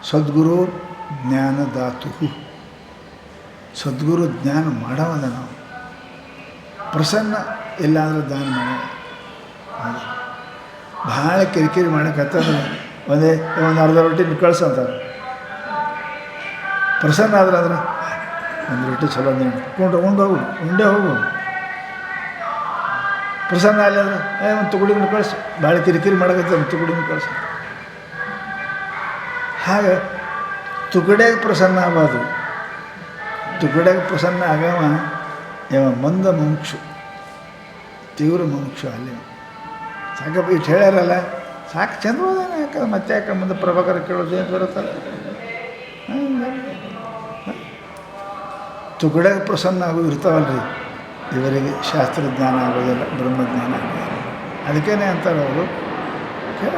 ಸದ್ಗುರು ಜ್ಞಾನದಾತು, ಸದ್ಗುರು ಜ್ಞಾನ ಮಾಡವಲ್ಲ. ನಾವು ಪ್ರಸನ್ನ ಇಲ್ಲಾಂದ್ರೆ ದಾನ ಮಾಡೋಣ. ಭಾಳ ಕಿರಿಕಿರಿ ಮಾಡೋಕ್ಕತ್ತಂದ್ರೆ ಒಂದು ಅರ್ಧ ರೊಟ್ಟಿ ಕಳ್ಸಂತಾರೆ. ಪ್ರಸನ್ನ ಆದ್ರೆ ಒಂದು ರೊಟ್ಟಿ ಚಲೋ ಉಂಡು ಹೋಗು, ಉಂಡೆ ಹೋಗು. ಪ್ರಸನ್ನ ಅಲ್ಲಿ ಅಂದ್ರೆ ಒಂದು ತುಗುಡಿನ ಕಳಿಸು, ಭಾಳ ಕಿರಿಕಿರಿ ಮಾಡೋಕತ್ತೆ, ಒಂದು ತುಗುಡಿನ ಕಳಿಸು. ಹಾಗೆ ತುಕಡೆಗೆ ಪ್ರಸನ್ನ ಆಗೋದು. ತುಕಡೆಗೆ ಪ್ರಸನ್ನ ಆಗವ ಯಾವ ಮಂದ ಮುಮುಕ್ಷು, ತೀವ್ರ ಮುಮುಕ್ಷು. ಅಲ್ಲಿ ಸಾಕಪ್ಪ ಇಟ್ಟು ಹೇಳ್ಯಾರಲ್ಲ, ಸಾಕು ಚಂದ ಹೋದಾನೆ. ಯಾಕಂದ್ರೆ ಮತ್ತೆ ಯಾಕೆ ಮುಂದೆ ಪ್ರಭಾಕರ ಕೇಳೋದು ಏನು ಬರುತ್ತಲ್ಲ. ತುಕಡೆಗೆ ಪ್ರಸನ್ನ ಆಗೋ ಇರ್ತಾವಲ್ರಿ, ಇವರಿಗೆ ಶಾಸ್ತ್ರಜ್ಞಾನ ಆಗೋದಿಲ್ಲ, ಬ್ರಹ್ಮಜ್ಞಾನ ಆಗೋದಿಲ್ಲ. ಅದಕ್ಕೇನೆ ಅಂತಾರೆ ಅವರು, ಕೇಳ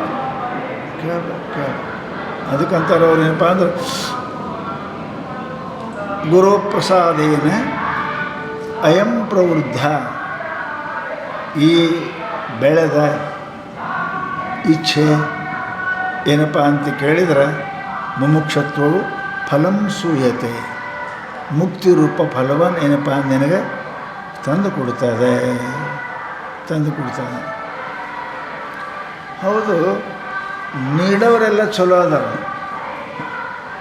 ಅದಕ್ಕಂತಾರೆ ಅವ್ರು ಏನಪ್ಪ ಅಂದ್ರೆ, ಗುರುಪ್ರಸಾದೇನ ಅಯಂ ಪ್ರವೃದ್ಧ. ಈ ಬೆಳೆದ ಇಚ್ಛೆ ಏನಪ್ಪ ಅಂತ ಕೇಳಿದ್ರೆ, ಮುಮುಕ್ಷತ್ವವು ಫಲಂ ಸೂಯತೆ, ಮುಕ್ತಿ ರೂಪ ಫಲವನ್ನು ಏನಪ್ಪ ನಿನಗೆ ತಂದು ಕೊಡ್ತದೆ. ಹೌದು, ನೀಡೋರೆಲ್ಲ ಚಲೋ ಅದಾರ,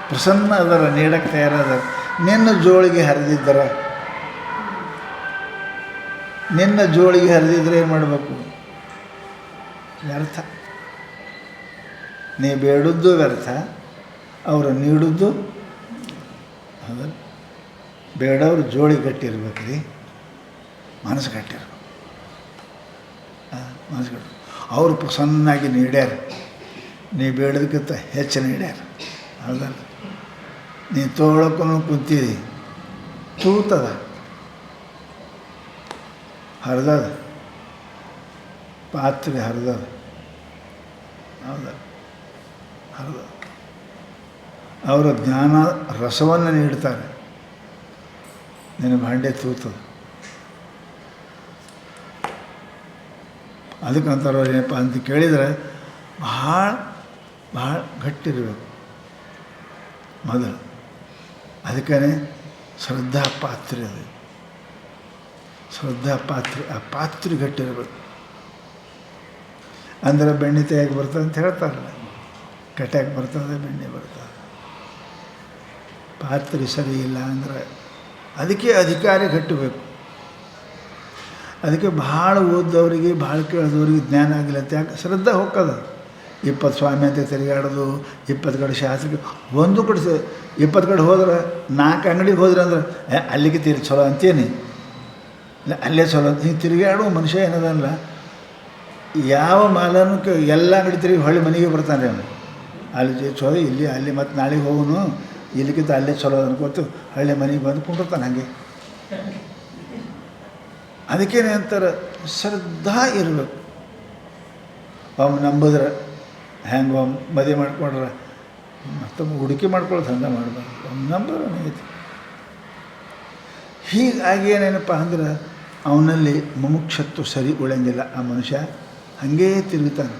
ಪ್ರಸನ್ನ ಅದಾರ, ನೀಡಕ್ಕೆ ತಯಾರದಾರ. ನಿನ್ನ ಜೋಳಿಗೆ ಹರಿದಿದ್ದಾರೆ, ನಿನ್ನ ಜೋಳಿಗೆ ಹರಿದಿದ್ರೆ ಏನು ಮಾಡಬೇಕು? ವ್ಯರ್ಥ. ನೀ ಬೇಡದ್ದು ವ್ಯರ್ಥ, ಅವರು ನೀಡುವುದು. ಹೌದಲ್ಲ? ಬೇಡವ್ರು ಜೋಳಿ ಗಟ್ಟಿರ್ಬೇಕು ರೀ, ಮನಸ್ಸು ಗಟ್ಟಿರ್ಬೇಕು. ಮನಸ್ಸು ಗಟ್ಟಿ. ಅವರು ಪ್ರಸನ್ನಾಗಿ ನೀಡ್ಯಾರ, ನೀ ಬೇಡೋದಕ್ಕಿಂತ ಹೆಚ್ಚು ನೀಡ್ಯಾರ. ಹೌದಲ್ಲ? ನೀ ತೊಗೊಳಕ್ಕೂ ಕುಂತೀರಿ, ತೂತದ, ಹರಿದದ, ಪಾತ್ರೆ ಹರಿದದ. ಹೌದಾ? ಹರಿದ. ಅವರು ಜ್ಞಾನ ರಸವನ್ನು ನೀಡ್ತಾರೆ, ನಿನ್ನ ಭಾಂಡೆ ತೂತದ. ಅದಕ್ಕಂತಾರೆ ಏನಪ್ಪ ಅಂತ ಕೇಳಿದರೆ, ಭಾಳ ಗಟ್ಟಿರಬೇಕು ಮೊದಲು. ಅದಕ್ಕೇ ಶ್ರದ್ಧಾ ಪಾತ್ರೆ, ಅದು ಶ್ರದ್ಧಾ ಪಾತ್ರೆ. ಆ ಪಾತ್ರೆ ಗಟ್ಟಿರಬೇಕು. ಅಂದರೆ ಬೆಣ್ಣೆ ತೆಗೆಯಾಗಿ ಬರ್ತದೆ ಅಂತ ಹೇಳ್ತಾರಲ್ಲ, ಕಟ್ಯಾಕೆ ಬರ್ತದೆ, ಬೆಣ್ಣೆ ಬರ್ತದೆ. ಪಾತ್ರೆ ಸರಿ ಇಲ್ಲ ಅಂದರೆ ಅದಕ್ಕೆ ಅಧಿಕಾರಿ ಗಟ್ಟಬೇಕು. ಅದಕ್ಕೆ ಭಾಳ ಓದ್ದವರಿಗೆ, ಭಾಳ ಕೇಳಿದವ್ರಿಗೆ ಜ್ಞಾನ ಆಗಿಲ್ಲ ಅಂತ. ಯಾಕೆ? ಶ್ರದ್ಧೆ ಹೋಗ್ತದೆ. 20 ಸ್ವಾಮಿ ಅಂತ ತಿರುಗಾಡೋದು, 20 ಕಡೆ ಶಾಸ್ತ್ರಕ್ಕೆ, ಒಂದು ಕಡೆ 20 ಕಡೆ ಹೋದ್ರೆ, 4 ಅಂಗಡಿಗೆ ಹೋದ್ರೆ ಅಂದ್ರೆ ಅಲ್ಲಿಗೆ ಚಲೋ ಅಂತೀನಿ, ಇಲ್ಲ ಅಲ್ಲೇ ಚಲೋ ಅಂತ. ಹಿಂಗೆ ತಿರುಗಾಡೋ ಮನುಷ್ಯ ಏನದಲ್ಲ, ಯಾವ ಮಾಲನೂ ಎಲ್ಲ ಅಂಗಡಿ ತಿರುಗಿ ಹೊಳ್ಳಿ ಮನೆಗೆ ಬರ್ತಾನೆ ಅವನು. ಅಲ್ಲಿ ಚಲೋ, ಇಲ್ಲಿ ಅಲ್ಲಿ ಮತ್ತು ನಾಳೆಗೆ ಹೋಗೋನು, ಇಲ್ಲಿಗಿಂತ ಅಲ್ಲೇ ಚಲೋ ಅನ್ಕೋತು ಹಳ್ಳಿ ಮನೆಗೆ ಬಂದು ಕುಂಡಿರ್ತಾನೆ ಹಾಗೆ. ಅದಕ್ಕೇನೆ ಅಂತಾರೆ, ಶ್ರದ್ಧಾ ಇರಬೇಕು. ಒಮ್ಮೆ ನಂಬಿದ್ರೆ ಹೆಂಗೆ, ಒಮ್ಮೆ ಮದುವೆ ಮಾಡ್ಕೊಂಡ್ರೆ ಮತ್ತೊಮ್ಮೆ ಹುಡುಕಿ ಮಾಡ್ಕೊಳ್ಳೋದು ಹಂಗೆ ಮಾಡಬಾರ್ದು. ಒಮ್ಮೆ ನಂಬಿದ್ರೆ ನಡೀತು. ಹೀಗಾಗಿ ಏನೇನಪ್ಪ ಅಂದ್ರೆ ಅವನಲ್ಲಿ ಮುಮುಕ್ಷತ್ವ ಸರಿ ಉಳಿಯಂಗಿಲ್ಲ. ಆ ಮನುಷ್ಯ ಹಾಗೇ ತಿರುಗುತ್ತಾನೆ.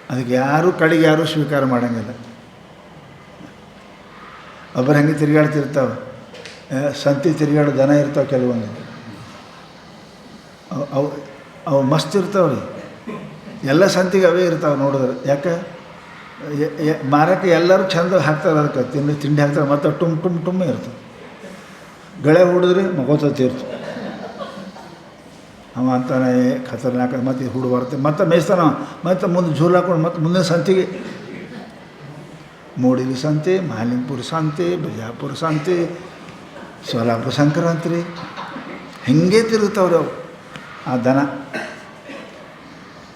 ಅದಕ್ಕೆ ಯಾರೂ ಕಡೆಗೆ ಯಾರೂ ಸ್ವೀಕಾರ ಮಾಡೋಂಗಿಲ್ಲ. ಒಬ್ಬರು ಹಂಗೆ ತಿರುಗಾಡ್ತಿರ್ತಾವೆ, ಸಂತಿ ತಿರುಗಾಡೋ ದನ ಇರ್ತಾವೆ ಕೆಲವೊಂದು, ಅವು ಮಸ್ತ್ ಇರ್ತಾವೆ ರೀ. ಎಲ್ಲ ಸಂತಿಗೆ ಅವೇ ಇರ್ತಾವೆ ನೋಡಿದ್ರೆ. ಯಾಕೆ? ಮಾರಕ್ಕೆ ಎಲ್ಲರೂ ಚಂದ ಹಾಕ್ತಾರೆ, ಅದಕ್ಕೆ ತಿಂಡಿ ಹಾಕ್ತಾರೆ, ಮತ್ತು ಟುಮ್ಮೆ ಇರ್ತವೆ. ಗಳೆ ಹೊಡಿದ್ರೆ ಮಗೋತೀರ್ತು. ಅವ ಅಂತಾನೆ ಖತರ್ನಾಕ, ಮತ್ತು ಹುಡು ಬರುತ್ತೆ, ಮತ್ತು ಮೇಯ್ತಾನ, ಮತ್ತು ಮುಂದೆ ಜೂಲ್ ಹಾಕೊಂಡು ಮತ್ತು ಮುಂದಿನ ಸಂತಿಗೆ ಮೂಡಿಗೆ ಸಂತೆ, ಮಹಾಲಿಂಗಪುರ ಸಂತೆ, ಬಿಜಾಪುರ ಸಂತೆ, ಸೋಲಾಪುರ ಸಂಕ್ರಾಂತಿ, ಹಿಂಗೆ ತಿರುಗ್ತಾವ್ರಿ ಅವು. ಆ ದನ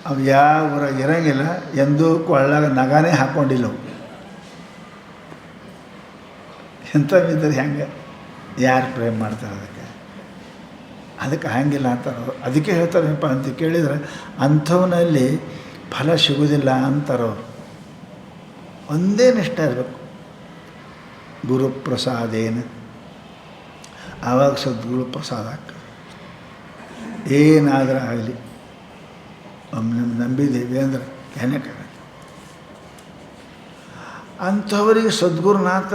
ಅವು ಯಾವ ಊರಾಗ ಇರೋಂಗಿಲ್ಲ, ಎಂದೂ ಕೊಳ್ಳಾಗ ನಗಾನೇ ಹಾಕ್ಕೊಂಡಿಲ್ಲ ಅವು. ಎಂಥವಿದ್ದರೆ ಹೆಂಗೆ ಯಾರು ಪ್ರೇಮ್ ಮಾಡ್ತಾರೆ ಅದಕ್ಕೆ ಹಂಗಿಲ್ಲ ಅಂತಾರೆ. ಅದಕ್ಕೆ ಹೇಳ್ತಾರೇನಪ್ಪ ಅಂತ ಕೇಳಿದರೆ, ಅಂಥವನಲ್ಲಿ ಫಲ ಸಿಗೋದಿಲ್ಲ ಅಂತಾರವ್ರು. ಒಂದೇ ನಿಷ್ಠ ಇರಬೇಕು, ಗುರುಪ್ರಸಾದೇನ, ಆವಾಗ ಸದ್ಗುರು ಪ್ರಸಾದ ಆಗ್ತದೆ. ಏನಾದರೂ ಆಗಲಿ ಒಮ್ಮೆ ನಂಬಿದ್ದೇವೆ ಅಂದರೆ ಏನಕ್ಕೆ ಅಂಥವರಿಗೆ ಸದ್ಗುರುನಾಥ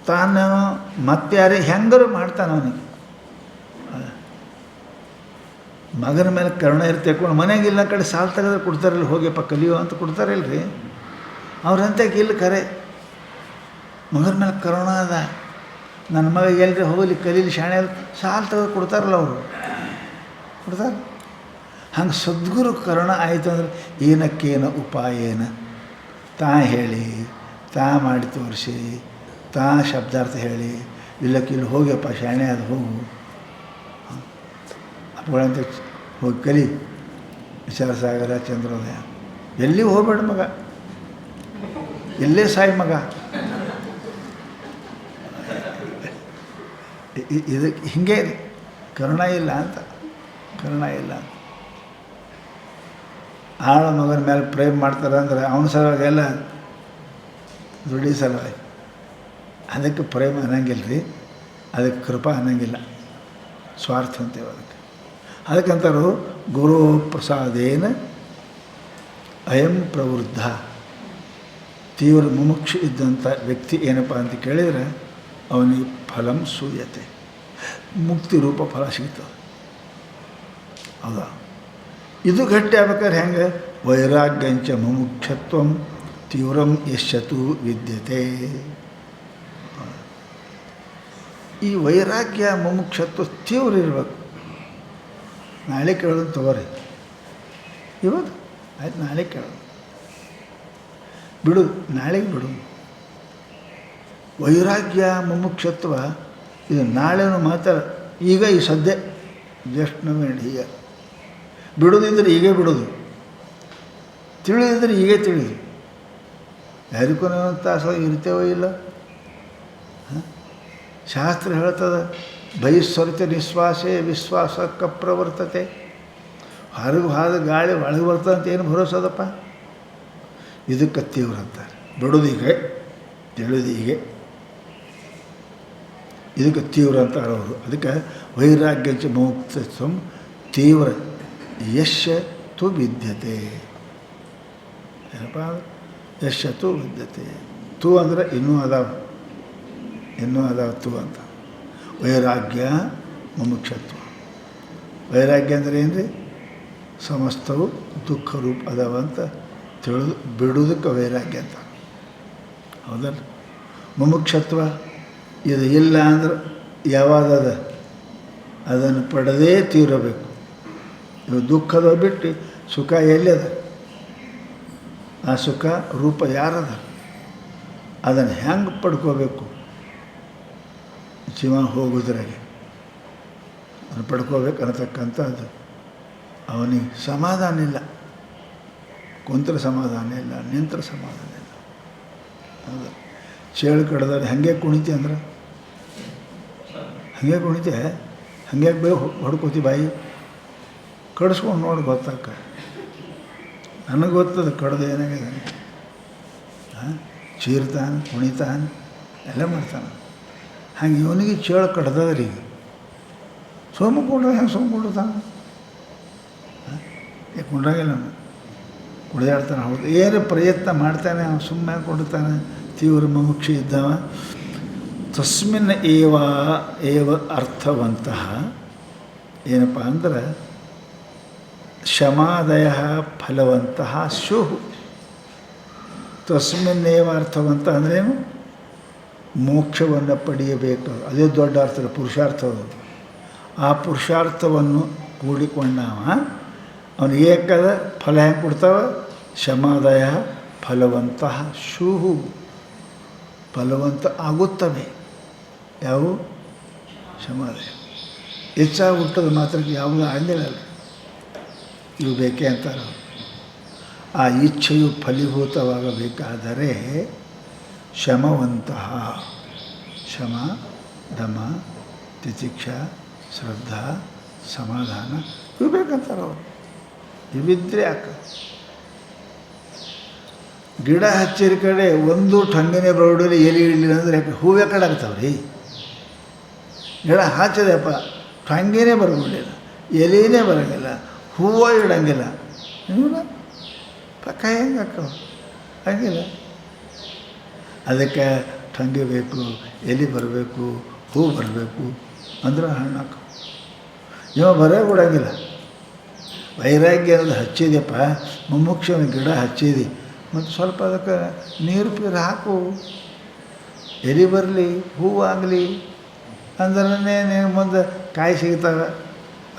ತಾನು ಮತ್ತಾರೇ ಹೆಂಗಾರು ಮಾಡ್ತಾನೆ. ಅವನಿಗೆ ಮಗನ ಮೇಲೆ ಕರುಣೆ ಇರ್ತೇಕೊಂಡು ಮನೆಗಿಲ್ಲ ಕಡೆ ಸಾಲ ತೆಗೆದ್ರೆ ಕೊಡ್ತಾರಲ್ಲ, ಹೋಗಿಯಪ್ಪ ಕಲಿಯೋ ಅಂತ ಕೊಡ್ತಾರಲ್ರಿ. ಅವ್ರಂತೆ ಇಲ್ಲ ಖರೆ ಮಗನ ಮೇಲೆ ಕರುಣ ಅದ, ನನ್ನ ಮಗ ಎಲ್ರಿ ಹೋಗಲಿ ಕಲೀಲಿ ಶಾಣೆ ಸಾಲ ತೆಗೆದು ಕೊಡ್ತಾರಲ್ಲ ಅವರು, ಕೊಡ್ತಾರೆ. ಹಂಗೆ ಸದ್ಗುರು ಕರುಣ ಆಯಿತು ಅಂದರೆ ಏನಕ್ಕೇನ ಉಪಾಯೇನ, ತಾ ಹೇಳಿ ತಾ ಮಾಡಿ ತೋರಿಸಿ ತಾ ಶಬ್ದಾರ್ಥ ಹೇಳಿ, ಇಲ್ಲಕ್ಕಿಲ್ಲಿ ಹೋಗ್ಯಪ್ಪ ಶಾಣೆ ಅದು ಹೋಗು ಅಪ್ಪಗಳಂತ ಹೋಗಿ ಕಲಿ, ವಿಚಾರಸಾಗರ ಚಂದ್ರೋದಯ ಎಲ್ಲಿ ಹೋಗ್ಬೇಡ ಮಗ, ಎಲ್ಲೇ ಸಾಯಿ ಮಗ. ಇದಕ್ಕೆ ಹಿಂಗೆ ಕರುಣ ಇಲ್ಲ ಅಂತ, ಕರುಣ ಇಲ್ಲ ಅಂತ. ಆಳ ಮಗನ ಮೇಲೆ ಪ್ರೇಮ್ ಮಾಡ್ತಾರೆ ಅಂದರೆ ಅವನ ಸಲುವಾಗಿ ಎಲ್ಲ ದುಡಿ ಸಲುವಾಗಿ. ಅದಕ್ಕೆ ಪ್ರೇಮ ಅನ್ನಂಗಿಲ್ಲ ರೀ, ಅದಕ್ಕೆ ಕೃಪಾ ಅನ್ನಂಗಿಲ್ಲ, ಸ್ವಾರ್ಥ ಅಂತೇವೆ ಅದಕ್ಕೆ. ಅದಕ್ಕಂತಾರು ಗುರು ಪ್ರಸಾದೇನ ಅಯಂ ಪ್ರವೃದ್ಧ. ತೀವ್ರ ಮುಮುಕ್ಷು ಇದ್ದಂಥ ವ್ಯಕ್ತಿ ಏನಪ್ಪ ಅಂತ ಕೇಳಿದರೆ ಅವನಿಗೆ ಫಲಂ ಸೂಯತೆ, ಮುಕ್ತಿ ರೂಪ ಫಲ ಸಿಗ್ತದೆ. ಹೌದಾ? ಇದು ಗಟ್ಟಿ ಆಗ್ಬೇಕಾದ್ರೆ ಹೆಂಗೆ? ವೈರಾಗ್ಯಂಚ ಮುಮುಕ್ಷತ್ವಂ ತೀವ್ರಂ ಯಶತು ವಿದ್ಯತೆ. ಈ ವೈರಾಗ್ಯ ಮುಮುಕ್ಷತ್ವ ತೀವ್ರ ಇರಬೇಕು. ನಾಳೆ ಕೇಳೋದು ತಗೋರಿ, ಇವತ್ತು ಆಯ್ತು ನಾಳೆ ಕೇಳೋದು ಬಿಡು, ನಾಳೆಗೆ ಬಿಡು. ವೈರಾಗ್ಯ ಮುಮುಕ್ಷತ್ವ ಇದು ನಾಳೆನೂ ಮಾತಾಡ, ಈಗ ಈ ಸದ್ಯ ಜಸ್ಟ್ ನವೇಂಡ್ ಹೀಗೆ. ಬಿಡೋದಿದ್ರೆ ಹೀಗೆ ಬಿಡೋದು, ತಿಳಿದಿದ್ರೆ ಹೀಗೆ ತಿಳಿದು. ಯಾರಿಗೂ ನಾವು ತಾಸು ಇರ್ತೇವೋ ಇಲ್ಲ. ಶಾಸ್ತ್ರ ಹೇಳ್ತದೆ, ಬಹಿಸ್ವರಿತ ನಿಶ್ವಾಸೆ ವಿಶ್ವಾಸಕ್ಕೆ ಪ್ರವರ್ತತೆ. ಹೊರಗೆ ಹಾದ ಗಾಳಿ ಒಳಗೆ ಬರ್ತದೆ ಅಂತ ಏನು ಭರೋಸದಪ್ಪ. ಇದಕ್ಕೆ ತೀವ್ರ ಅಂತಾರೆ. ಬಿಡೋದು ಹೀಗೆ, ತಿಳಿದು ಹೀಗೆ, ಇದಕ್ಕೆ ತೀವ್ರ ಅಂತಾರೆ ಅವರು. ಅದಕ್ಕೆ ವೈರಾಗ್ಯಂಚ ಮುಕ್ತತ್ವಂ ತೀವ್ರ ಯಶ ತು ವಿದ್ಯತೆ. ಏನಪ್ಪ? ಯಶ ತು ವಿದ್ಯತೆ. ತು ಅಂದರೆ ಇನ್ನೂ ಅದಾವ ತು ಅಂತ. ವೈರಾಗ್ಯ ಮುಮುಕ್ಷತ್ವ. ವೈರಾಗ್ಯ ಅಂದರೆ ಏನು ರೀ? ಸಮಸ್ತವು ದುಃಖ ರೂಪ ಅದಾವ ಅಂತ ತಿಳಿದು ಬಿಡುವುದಕ್ಕೆ ವೈರಾಗ್ಯ ಅಂತ. ಹೌದಲ್ಲ? ಮುಮುಕ್ಷತ್ವ ಇದು ಇಲ್ಲ ಅಂದ್ರೆ ಯಾವಾಗದ ಅದನ್ನು ಪಡೆದೇ ತೀರಬೇಕು. ಇವು ದುಃಖದ ಬಿಟ್ಟು ಸುಖ ಎಲ್ಲದ? ಆ ಸುಖ ರೂಪ ಯಾರದ? ಅದನ್ನು ಹೆಂಗೆ ಪಡ್ಕೋಬೇಕು? ಜೀವ ಹೋಗೋದ್ರಾಗೆ ಅದನ್ನು ಪಡ್ಕೋಬೇಕು ಅನ್ನತಕ್ಕಂಥದ್ದು. ಅವನಿಗೆ ಸಮಾಧಾನ ಇಲ್ಲ, ಕುಂತ್ರ ಸಮಾಧಾನ ಇಲ್ಲ, ನಿಂತ್ರ ಸಮಾಧಾನ ಇಲ್ಲ. ಹೌದು. ಚೇಳು ಕಡ್ದವ್ರು ಹಾಗೆ ಕುಣಿತೆ ಅಂದ್ರೆ ಹಾಗೆ ಕುಣಿತೆ, ಹಾಗೆ ಬೇ ಹೊಡ್ಕೋತಿ ಬಾಯಿ ಕಡಿಸ್ಕೊಂಡು ನೋಡಿ ಗೊತ್ತಾಕ. ನನಗೆ ಗೊತ್ತದ ಕಡ್ದು ಏನಾಗಿದೆ. ಚೀರ್ತಾನೆ, ಕುಣಿತಾನೆ, ಎಲ್ಲ ಮಾಡ್ತಾನೆ. ಹಂಗೆ ಇವನಿಗೆ ಚೇಳು ಕಡ್ದದ್ರಿ. ಈಗ ಸೋಮಕೊಂಡ್ರೆ ಹೆಂಗೆ ಸೋಮಕೊಂಡಿರ್ತಾನೆ? ಕುಂಡ್ರಾಗಿಲ್ಲ, ಅವನು ಕುಡಿದಾಡ್ತಾನೆ. ಹೌದು, ಏನು ಪ್ರಯತ್ನ ಮಾಡ್ತಾನೆ, ಅವನು ಸುಮ್ಮನೆ ಕೊಡ್ತಾನೆ. ತೀವ್ರ ಮುಮುಕ್ಷು ಇದ್ದವ. ತಸ್ಮಿನ್ ಏವ ಅರ್ಥವಂತಹ ಏನಪ್ಪ ಅಂದ್ರೆ ಶಮಾದಯ ಫಲವಂತಹ ಸ್ಯುಃ. ತಸ್ಮಿನ್ನೇವ ಅರ್ಥವಂತ ಅಂದ್ರೇನು? ಮೋಕ್ಷವನ್ನು ಪಡೆಯಬೇಕು. ಅದೇ ದೊಡ್ಡ ಅರ್ಥ, ಪುರುಷಾರ್ಥವು. ಆ ಪುರುಷಾರ್ಥವನ್ನು ಕೂಡಿಕೊಂಡವ ಅವನು ಏಕದ ಫಲ ಹೆಂಗೆ ಕೊಡ್ತಾವ? ಶಮಾದಯ ಫಲವಂತಹ ಸ್ಯುಃ. ಫಲವಂತ ಆಗುತ್ತವೆ. ಯಾವ? ಶಮಾದಯ. ಇಚ್ಛಾ ಹುಟ್ಟೋದು ಮಾತ್ರಕ್ಕೆ ಯಾವುದೂ ಆಗಿಲ್ಲ. ಇವು ಬೇಕೇ ಅಂತಾರೆ. ಆ ಇಚ್ಛೆಯು ಫಲೀಭೂತವಾಗಬೇಕಾದರೆ ಶಮವಂತಹ, ಶಮ, ದಮ, ತಿತಿಕ್ಷಾ, ಶ್ರದ್ಧಾ, ಸಮಾಧಾನ ಇವು ಬೇಕಂತಾರೆ ಅವರು. ಇವಿದ್ರೆ ಯಾಕೆ? ಗಿಡ ಹಚ್ಚಿದ ಕಡೆ ಒಂದು ಟೊಂಗಿನ ಬರಡಲ್ಲಿ ಎಲೆ ಇಡಲಿಲ್ಲ ಅಂದರೆ ಯಾಕೆ ಹೂವೇ ಕಡೆ ಆಗ್ತಾವ್ರಿ. ಗಿಡ ಹಚ್ಚದಪ್ಪ ಟೊಂಗಿನೇ ಬರೋದಿಲ್ಲ, ಎಲೆನೇ ಬರೋಂಗಿಲ್ಲ, ಹೂವು ಇಡಂಗಿಲ್ಲ, ಇವನ ಪಕ್ಕ ಹೆಂಗೆ ಹಾಕವು? ಹಂಗಿಲ್ಲ. ಅದಕ್ಕೆ ಟೊಂಗಿ ಬೇಕು, ಎಲೆ ಬರಬೇಕು, ಹೂ ಬರಬೇಕು ಅಂದ್ರೆ ಹಣ್ಣು ಹಾಕವು. ಇವ ಬರೋ ಬಿಡಂಗಿಲ್ಲ. ವೈರಾಗ್ಯ ಅನ್ನೋದು ಹಚ್ಚಿದೆಯಪ್ಪ, ಮುಮುಕ್ಷನ ಗಿಡ ಹಚ್ಚಿದಿ, ಮತ್ತು ಸ್ವಲ್ಪ ಅದಕ್ಕೆ ನೀರು ಪೀರು ಹಾಕು, ಎಲೆ ಬರಲಿ, ಹೂವಾಗಲಿ ಅಂದ್ರೆ ನೀವು ಮುಂದೆ ಕಾಯಿ ಸಿಗ್ತವೆ.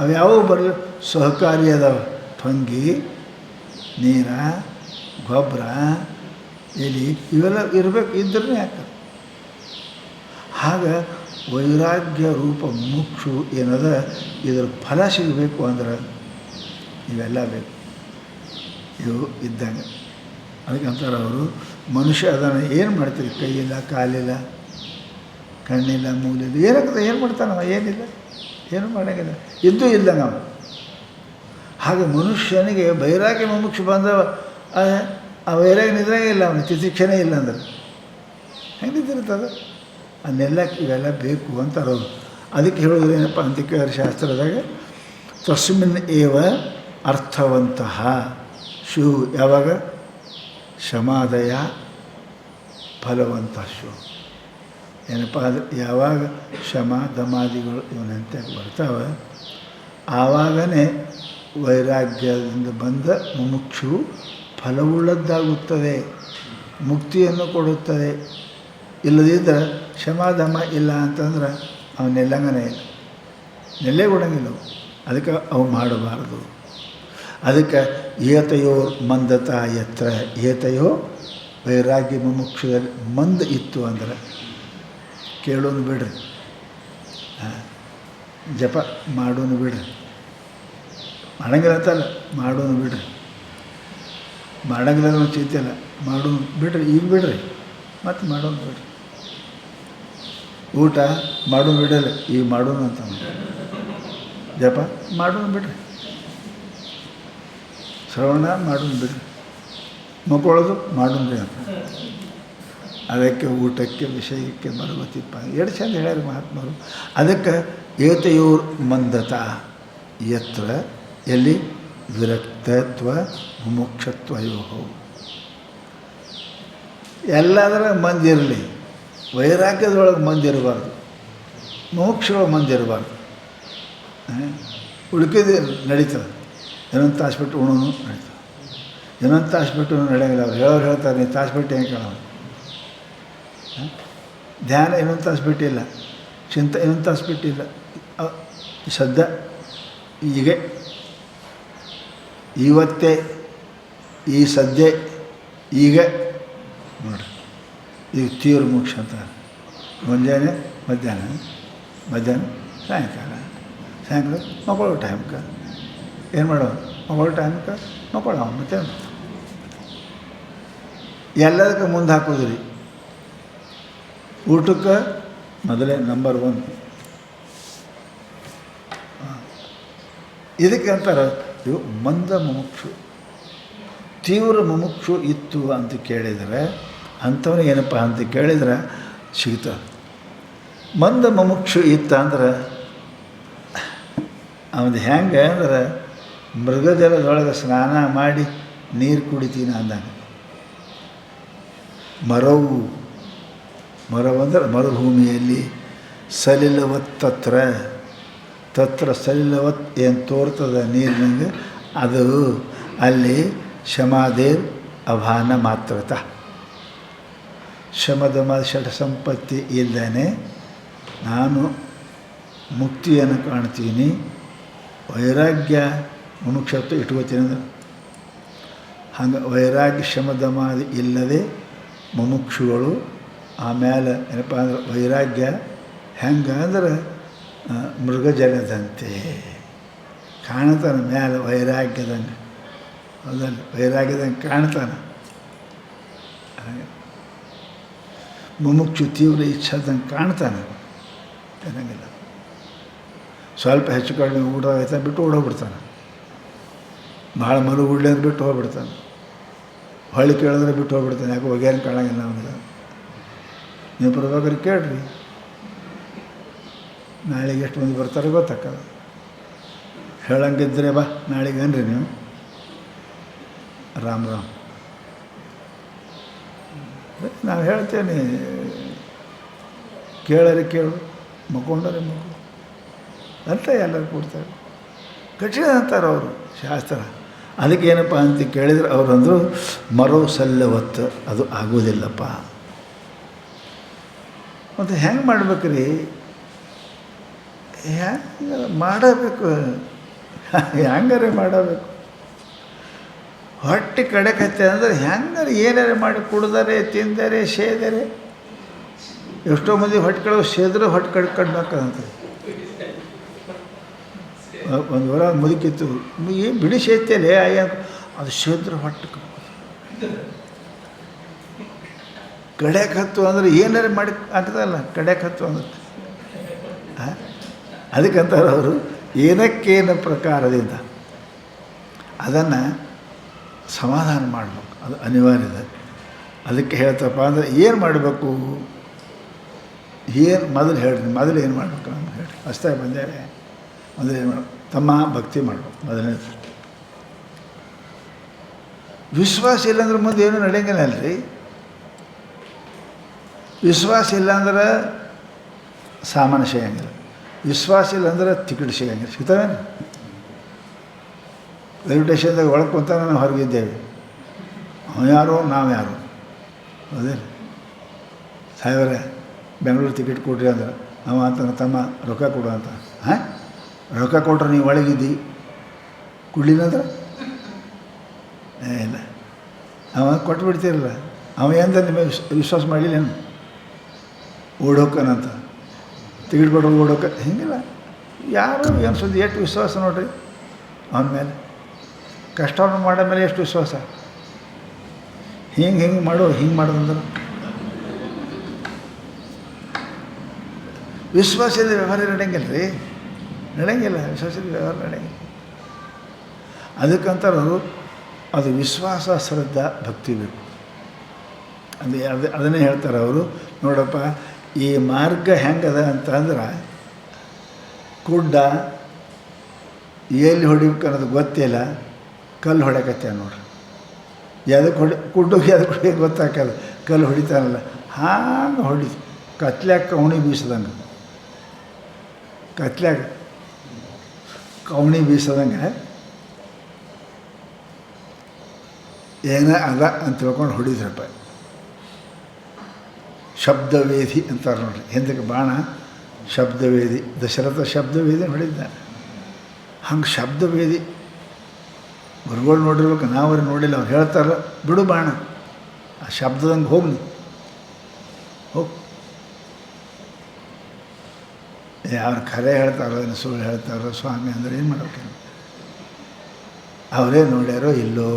ಅವ್ಯಾವ ಬರಲಿ ಸಹಕಾರಿ ಅದಾವೆ. ಟೊಂಗಿ, ನೀರ, ಗೊಬ್ಬರ, ಎಲೆ ಇವೆಲ್ಲ ಇರಬೇಕು, ಇದ್ರೇ ಯಾಕೆ? ಆಗ ವೈರಾಗ್ಯ ರೂಪ ಮುಕ್ಷು ಏನದ ಇದ್ರ ಫಲ ಸಿಗಬೇಕು ಅಂದ್ರೆ ಇವೆಲ್ಲ ಬೇಕು. ಇವು ಇದ್ದಂಗೆ. ಅದಕ್ಕಂತಾರೆ ಅವರು, ಮನುಷ್ಯ ಅದನ್ನು ಏನು ಮಾಡ್ತೀರಿ? ಕೈಯಿಲ್ಲ, ಕಾಲಿಲ್ಲ, ಕಣ್ಣಿಲ್ಲ, ಮೂಲಿಲ್ಲ, ಏನಾಗ್ತದೆ? ಏನು ಮಾಡ್ತಾನವ? ಏನಿಲ್ಲ, ಏನು ಮಾಡೋಂಗಿಲ್ಲ, ಇದ್ದೂ ಇಲ್ಲ ನಾವು. ಹಾಗೆ ಮನುಷ್ಯನಿಗೆ ವೈರಾಗ್ಯ ಮುಮುಕ್ಷು ಬಂದವ, ಆ ವೈರಾಗ್ಯ ನಿದ್ರಾಗೆ ಇಲ್ಲ, ಅವನಿಗೆ ತಿತಿಕ್ಷಣೆ ಇಲ್ಲ ಅಂದ್ರೆ ಹೆಂಗೆ ನಿಂತಿರ್ತದೆ? ಅದನ್ನೆಲ್ಲ ಇವೆಲ್ಲ ಬೇಕು ಅಂತಾರೆ ಅವರು. ಅದಕ್ಕೆ ಹೇಳೋದು ಏನಪ್ಪ ಅಂತ ಕೇಳಿದ್ರೆ ಶಾಸ್ತ್ರದಾಗ, ತಸ್ಮಿನ್ ಏವ ಅರ್ಥವಂತಹ ಶು, ಯಾವಾಗ ಶಮಾದಯ ಫಲವಂತ ಶು, ಏನಪ್ಪ ಅದು ಯಾವಾಗ ಶಮ ದಮಾದಿಗಳು ಇವನಂತೆ ಬರ್ತಾವೆ ಆವಾಗನೇ ವೈರಾಗ್ಯದಿಂದ ಬಂದ ಮುಮುಕ್ಷು ಫಲವುಳ್ಳದ್ದಾಗುತ್ತದೆ, ಮುಕ್ತಿಯನ್ನು ಕೊಡುತ್ತದೆ. ಇಲ್ಲದಿದ್ದರೆ ಶಮಾಧಮ ಇಲ್ಲ ಅಂತಂದ್ರೆ ಅವನ್ನೆಲ್ಲಂಗನೇ ಇಲ್ಲ, ನೆಲೆ ಕೊಡಂಗಿಲ್ಲ. ಅದಕ್ಕೆ ಅವು ಮಾಡಬಾರ್ದು. ಅದಕ್ಕೆ ಏತಯೋ ಮಂದತ ಯತ್ರ, ಏತಯೋ ವೈರಾಗ್ಯ ಮುಮುಕ್ಷದಲ್ಲಿ ಮಂದ ಇತ್ತು ಅಂದ್ರೆ ಕೇಳೋನು ಬಿಡ್ರಿ, ಜಪ ಮಾಡೋನು ಬಿಡ್ರಿ, ಮಾಡಂಗಿಲ್ಲ ಅಂತಲ್ಲ, ಮಾಡೋನು ಬಿಡ್ರಿ, ಮಾಡಂಗಿಲ್ಲ ಅನ್ನೋ ಚಿಂತೆ ಇಲ್ಲ, ಮಾಡೋನು ಬಿಡ್ರಿ, ಈಗ ಬಿಡ್ರಿ, ಮತ್ತು ಮಾಡೋನು ಬಿಡ್ರಿ. ಊಟ ಮಾಡೋನು ಬಿಡಲ್ಲ, ಈಗ ಮಾಡೋನು ಅಂತ, ಜಪ ಮಾಡೋನು ಬಿಡ್ರಿ, ಶ್ರವಣ ಮಾಡೋನು ಬಿಡ್ರಿ, ಮಕ್ಕಳೋದು ಮಾಡೋನು ಬಿಡಿ ಅಂತ. ಅದಕ್ಕೆ ಊಟಕ್ಕೆ ವಿಷಯಕ್ಕೆ ಬರವತಿಪ್ಪ ಎರಡು ಚಂದ ಹೇಳ್ಯಾರ ಮಹಾತ್ಮರು. ಅದಕ್ಕೆ ಏತಯೋರ್ ಮಂದತ ಯತ್ರ, ಎಲ್ಲಿ ವಿರಕ್ತತ್ವ ಮುಮುಕ್ಷತ್ವಯೋ, ಎಲ್ಲದರ ಮಂದಿರಲಿ, ವೈರಾಗ್ಯದೊಳಗೆ ಮಂದಿರಬಾರ್ದು, ಮೋಕ್ಷದೊಳಗೆ ಮಂದಿರಬಾರ್ದು. ಉಳ್ಕಿದ ನಡೀತದೆ, ಇನ್ನೊಂದು ತಾಸು ಬಿಟ್ಟು ಉಣೋನು ನಡೀತದೆ, ಇನ್ನೊಂದು ತಾಸು ಬಿಟ್ಟು ನಡೆಯಂಗಿಲ್ಲ. ಅವ್ರು ಹೇಳೋರು ಹೇಳ್ತಾರೆ, ನೀವು ತಾಸು ಬಿಟ್ಟು ಹೆಂಗೆ ಕೇಳೋರು? ಧ್ಯಾನ ಇನ್ನೊಂದು ತಾಸು ಬಿಟ್ಟಿಲ್ಲ, ಚಿಂತೆ ಇನ್ನೊಂದು ತಾಸು ಬಿಟ್ಟಿಲ್ಲ, ಸದ್ಯ ಹೀಗೆ ಇವತ್ತೇ ಈ ಸದ್ಯ ಈಗ ನೋಡಿರಿ, ಈಗ ತೀವ್ರ ಮೋಕ್ಷ ಅಂತ. ಮುಂಜಾನೆ ಮಧ್ಯಾಹ್ನ, ಸಾಯಂಕಾಲ ಮಕ್ಕಳು ಟೈಮ್ಗೆ ಏನು ಮಾಡೋದು? ಮಕ್ಕಳು ಟೈಮ್ಗೆ ಮಕ್ಕಳು ಮತ್ತೆ ಎಲ್ಲದಕ್ಕೆ ಮುಂದೆ ಹಾಕೋದು ರೀ. ಊಟಕ್ಕೆ ಮೊದಲೇ ನಂಬರ್ 1. ಇದಕ್ಕೆ ಅಂತಾರೆ ಇವು ಮಂದ ಮುಮುಕ್ಷು. ತೀವ್ರ ಮುಮುಕ್ಷು ಇತ್ತು ಅಂತ ಕೇಳಿದರೆ ಅಂಥವನಿಗೆ ಏನಪ್ಪ ಅಂತ ಕೇಳಿದ್ರೆ ಸಿಗ್ತದೆ. ಮಂದ ಮುಮುಕ್ಷು ಇತ್ತ ಅಂದ್ರೆ ಅವನು ಹೆಂಗೆ ಅಂದ್ರೆ ಮೃಗಜಲದೊಳಗೆ ಸ್ನಾನ ಮಾಡಿ ನೀರು ಕುಡಿತೀನಿ ಅಂದಂಗೆ. ಮರವು ಅಂದ್ರೆ ಮರುಭೂಮಿಯಲ್ಲಿ ಸಲಿಲವತ್ ತತ್ರ ಸಲಿಲವತ್ ಏನು ತೋರ್ತದ ನೀರಿನಂಗೆ ಅದು ಅಲ್ಲಿ ಶಮಾದೇರ್ ಅಭಾನ ಮಾತ್ರತ, ಶಮದಮ ಷಟ ಸಂಪತ್ತಿ ಇಲ್ಲದೇ ನಾನು ಮುಕ್ತಿಯನ್ನು ಕಾಣ್ತೀನಿ, ವೈರಾಗ್ಯ ಮುಮುಕ್ಷತ್ವ ಇಟ್ಕೋತೀನಿ ಅಂದ್ರೆ ಹಂಗೆ ವೈರಾಗ್ಯ ಶಮದಮಾದಿ ಇಲ್ಲದೆ ಮುಮುಕ್ಷುಗಳು. ಆಮೇಲೆ ಏನಪ್ಪ ಅಂದ್ರೆ ವೈರಾಗ್ಯ ಹೆಂಗೆ ಅಂದ್ರೆ ಮೃಗಜಲದಂತೆ ಕಾಣ್ತಾನೆ ಮ್ಯಾಲೆ ವೈರಾಗ್ಯದಂಗೆ. ಹೌದಲ್ಲ, ವೈರಾಗ್ಯದಂಗೆ ಕಾಣ್ತಾನೆ. ಮುಮುಕ್ಷು ತೀವ್ರ ಇಚ್ಛಾದಂಗೆ ಕಾಣ್ತಾನೆ. ಏನಂಗಿಲ್ಲ, ಸ್ವಲ್ಪ ಹೆಚ್ಚು ಕಡಿಮೆ ಊಟ ಆಯ್ತಾ ಬಿಟ್ಟು ಓಡೋಗ್ಬಿಡ್ತಾನೆ. ಭಾಳ ಮರು ಉಳ್ಳೆ ಅಂದ್ರೆ ಬಿಟ್ಟು ಹೋಗ್ಬಿಡ್ತಾನೆ. ಹೊಳ್ಳಿ ಕೇಳಿದ್ರೆ ಬಿಟ್ಟು ಹೋಗ್ಬಿಡ್ತಾನೆ. ಯಾಕೆ ಒಗ್ಯಾನ ಕಾಣಂಗಿಲ್ಲ ಅವನಿಗೆ. ನೀವು ಬರ್ಬೇಕಾದ್ರೆ ಕೇಳ್ರಿ, ನಾಳೆಗೆ ಎಷ್ಟು ಮಂದಿ ಬರ್ತಾರೆ ಗೊತ್ತಾಗಲ್ಲ. ಹೇಳಂಗಿದ್ರೆ ಬಾ ನಾಳೆಗೆ ಅನ್ರಿ ನೀವು. ರಾಮ್ ರಾಮ್. ನಾನು ಹೇಳ್ತೇನೆ, ಕೇಳರೆ ಕೇಳು, ಮಕ್ಕೊಂಡರೆ ಮಗು ಅಂತ ಎಲ್ಲರೂ ಕೊಡ್ತಾರೆ. ಕಠಿಣ ಅಂತಾರೆ ಅವರು ಶಾಸ್ತ್ರ. ಅದಕ್ಕೇನಪ್ಪ ಅಂತ ಕೇಳಿದ್ರೆ ಅವರಂದರು ಮರೋ ಸಲ್ಲವತ್ತು, ಅದು ಆಗೋದಿಲ್ಲಪ್ಪ. ಮತ್ತು ಹೆಂಗೆ ಮಾಡ್ಬೇಕ್ರಿ? ಹೆಂಗೆ ಮಾಡಬೇಕು, ಹೆಂಗಾರೆ ಮಾಡಬೇಕು. ಹೊಟ್ಟೆ ಕಡೆಕತ್ತೆ ಅಂದರೆ ಹೆಂಗಾರೆ ಏನಾರೆ ಮಾಡಿ ಕುಡ್ದರೆ ತಿಂದರೆ ಸೇದರೆ. ಎಷ್ಟೋ ಮಂದಿ ಹೊಟ್ಟೆ ಕಡೆ ಸೇದ್ರೆ ಹೊಟ್ಟೆ ಕಡ್ಬೇಕಂತ. ಒಂದು ವಾರ ಮುದುಕಿತ್ತು, ಏನು ಬಿಡಿ ಸೇತೇಲೆ ಅಯ್ಯ, ಅದು ಸೇದ್ರೆ ಹೊಟ್ಟೆ ಕಡೆಗೆ ಹತ್ತು ಅಂದರೆ ಏನಾರು ಮಾಡಿ ಆಗ್ತದಲ್ಲ, ಕಡೆಗೆ ಹತ್ತು ಅಂದ್ರೆ. ಅದಕ್ಕಂತಾರೆ ಅವರು ಏನಕ್ಕೇನು ಪ್ರಕಾರದಿಂದ ಅದನ್ನು ಸಮಾಧಾನ ಮಾಡಬೇಕು, ಅದು ಅನಿವಾರ್ಯದ. ಅದಕ್ಕೆ ಹೇಳ್ತಪ್ಪ ಅಂದರೆ ಏನು ಮಾಡಬೇಕು, ಏನು ಮೊದಲು ಹೇಳ್ರಿ, ಮೊದಲು ಏನು ಮಾಡಬೇಕು ನಾನು ಹೇಳಿ ಅಷ್ಟೇ ಬಂದೇನೆ. ಮೊದಲು ಏನು ಮಾಡಬೇಕು? ತಮ್ಮ ಭಕ್ತಿ ಮಾಡಬೇಕು ಮೊದಲನೇದು. ವಿಶ್ವಾಸ ಇಲ್ಲಾಂದ್ರೆ ಮುಂದೆ ಏನೂ ನಡೆಯಂಗಿಲ್ಲ ಅಲ್ರಿ. ವಿಶ್ವಾಸ ಇಲ್ಲಾಂದ್ರೆ ಸಾಮಾನು ಸಿಗಂಗಿಲ್ಲ. ವಿಶ್ವಾಸ ಇಲ್ಲಾಂದ್ರೆ ಟಿಕೆಟ್ ಸಿಗಂಗಿಲ್ಲ. ಸಿಗ್ತಾವೇನು? ರೈಲ್ವೆ ಸ್ಟೇಷನ್ದಾಗ ಒಳಗೆ ಕುಂತ ನಾವು ಹೊರಗಿದ್ದೇವೆ. ಅವನು ಯಾರು, ನಾವು ಯಾರು? ಅದೇ ಸಾಹೇಬ್ರೆ ಬೆಂಗಳೂರು ಟಿಕೆಟ್ ಕೊಡ್ರಿ ಅಂದ್ರೆ ಅವ ಅಂತ ತಮ್ಮ ರೊಕ್ಕ ಕೊಡು ಅಂತ. ಹಾಂ, ರೊಕ್ಕ ಕೊಟ್ರೆ ನೀವು ಒಳಗಿದ್ದಿ, ಕೊಡಲಿಲ್ಲ ಅಂದ್ರೆ ಇಲ್ಲ, ಅವ ಕೊಟ್ಟು ಬಿಡ್ತೀರಲ್ಲ. ಅವ ಏನಂದ್ರೆ ನಿಮಗೆ ವಿಶ್ವಾಸ ಮಾಡಲಿಲ್ಲೇನು? ಓಡೋಕನಂತ ಟಿಕೆಟ್ ಕೊಟ್ಟರು ಓಡೋಕ ಹಿಂಗಿಲ್ಲ. ಯಾರು ಏನು ಸುದ್ದಿ, ಎಷ್ಟು ವಿಶ್ವಾಸ ನೋಡ್ರಿ ಅವನ ಮೇಲೆ. ಕಷ್ಟವನ್ನು ಮಾಡೋ ಮೇಲೆ ಎಷ್ಟು ವಿಶ್ವಾಸ. ಹಿಂಗೆ ಮಾಡು, ಹಿಂಗೆ ಮಾಡೋದಂದ್ರೆ ವಿಶ್ವಾಸದ ವ್ಯವಹಾರ ನಡೆಯಂಗಿಲ್ಲ ರೀ, ನಡೆಯಂಗಿಲ್ಲ. ವಿಶ್ವಾಸದ ವ್ಯವಹಾರ ನಡೆಯಂಗಿಲ್ಲ. ಅದಕ್ಕಂತಾರೆ ಅದು ವಿಶ್ವಾಸ, ಶ್ರದ್ಧಾ, ಭಕ್ತಿ ಬೇಕು. ಅದನ್ನೇ ಹೇಳ್ತಾರೆ ಅವರು. ನೋಡಪ್ಪ, ಈ ಮಾರ್ಗ ಹೆಂಗದ ಅಂತಂದ್ರೆ ಕುಡ್ಡ ಎಲ್ಲಿ ಹೊಡಿಬೇಕು ಅನ್ನೋದು ಗೊತ್ತಿಲ್ಲ, ಕಲ್ಲು ಹೊಡ್ಯಕತ್ತೆ ನೋಡ್ರಿ. ಎದಕ್ಕೆ ಕುಡ್ಡೋಗಿ ಎದಕ್ಕೆ ಹೊಡಿಯೋದು ಗೊತ್ತಾಗಲ್ಲ, ಕಲ್ಲು ಹೊಡಿತಾನಲ್ಲ ಹಾಗೆ ಹೊಡಿ. ಕತ್ಲ್ಯಾಗ ಕವಣಿ ಬೀಸದಂಗೆ, ಕತ್ಲ್ಯಾಗ ಕವಣಿ ಬೀಸದಂಗೆ ಏನ ಅದ ಅಂತ ತಿಳ್ಕೊಂಡು ಹೊಡಿದ್ರಪ್ಪ. ಶಬ್ದವೇದಿ ಅಂತಾರೆ ನೋಡ್ರಿ, ಹಿಂದಕ್ಕೆ ಬಾಣ ಶಬ್ದವೇದಿ. ದಶರಥ ಶಬ್ದವೇದಿ ಹೊಡಿದ್ದ. ಹಂಗೆ ಶಬ್ದವೇದಿ ಗುರುಗಳು ನೋಡಿರ್ಬೇಕು, ನಾವ್ರು ನೋಡಿಲ್ಲ. ಅವ್ರು ಹೇಳ್ತಾರೆ ಬಿಡು ಬಾಣ, ಆ ಶಬ್ದದಂಗೆ ಹೋಗಿ ಹೋಗಿ. ಅವ್ರು ಖರೆ ಹೇಳ್ತಾರೋ ಏನು ಸುಳ್ಳು ಹೇಳ್ತಾರೋ ಸ್ವಾಮಿ ಅಂದರೆ ಏನು ಮಾಡೋಕೆ? ಅವರೇ ನೋಡ್ಯಾರೋ ಇಲ್ಲೋ,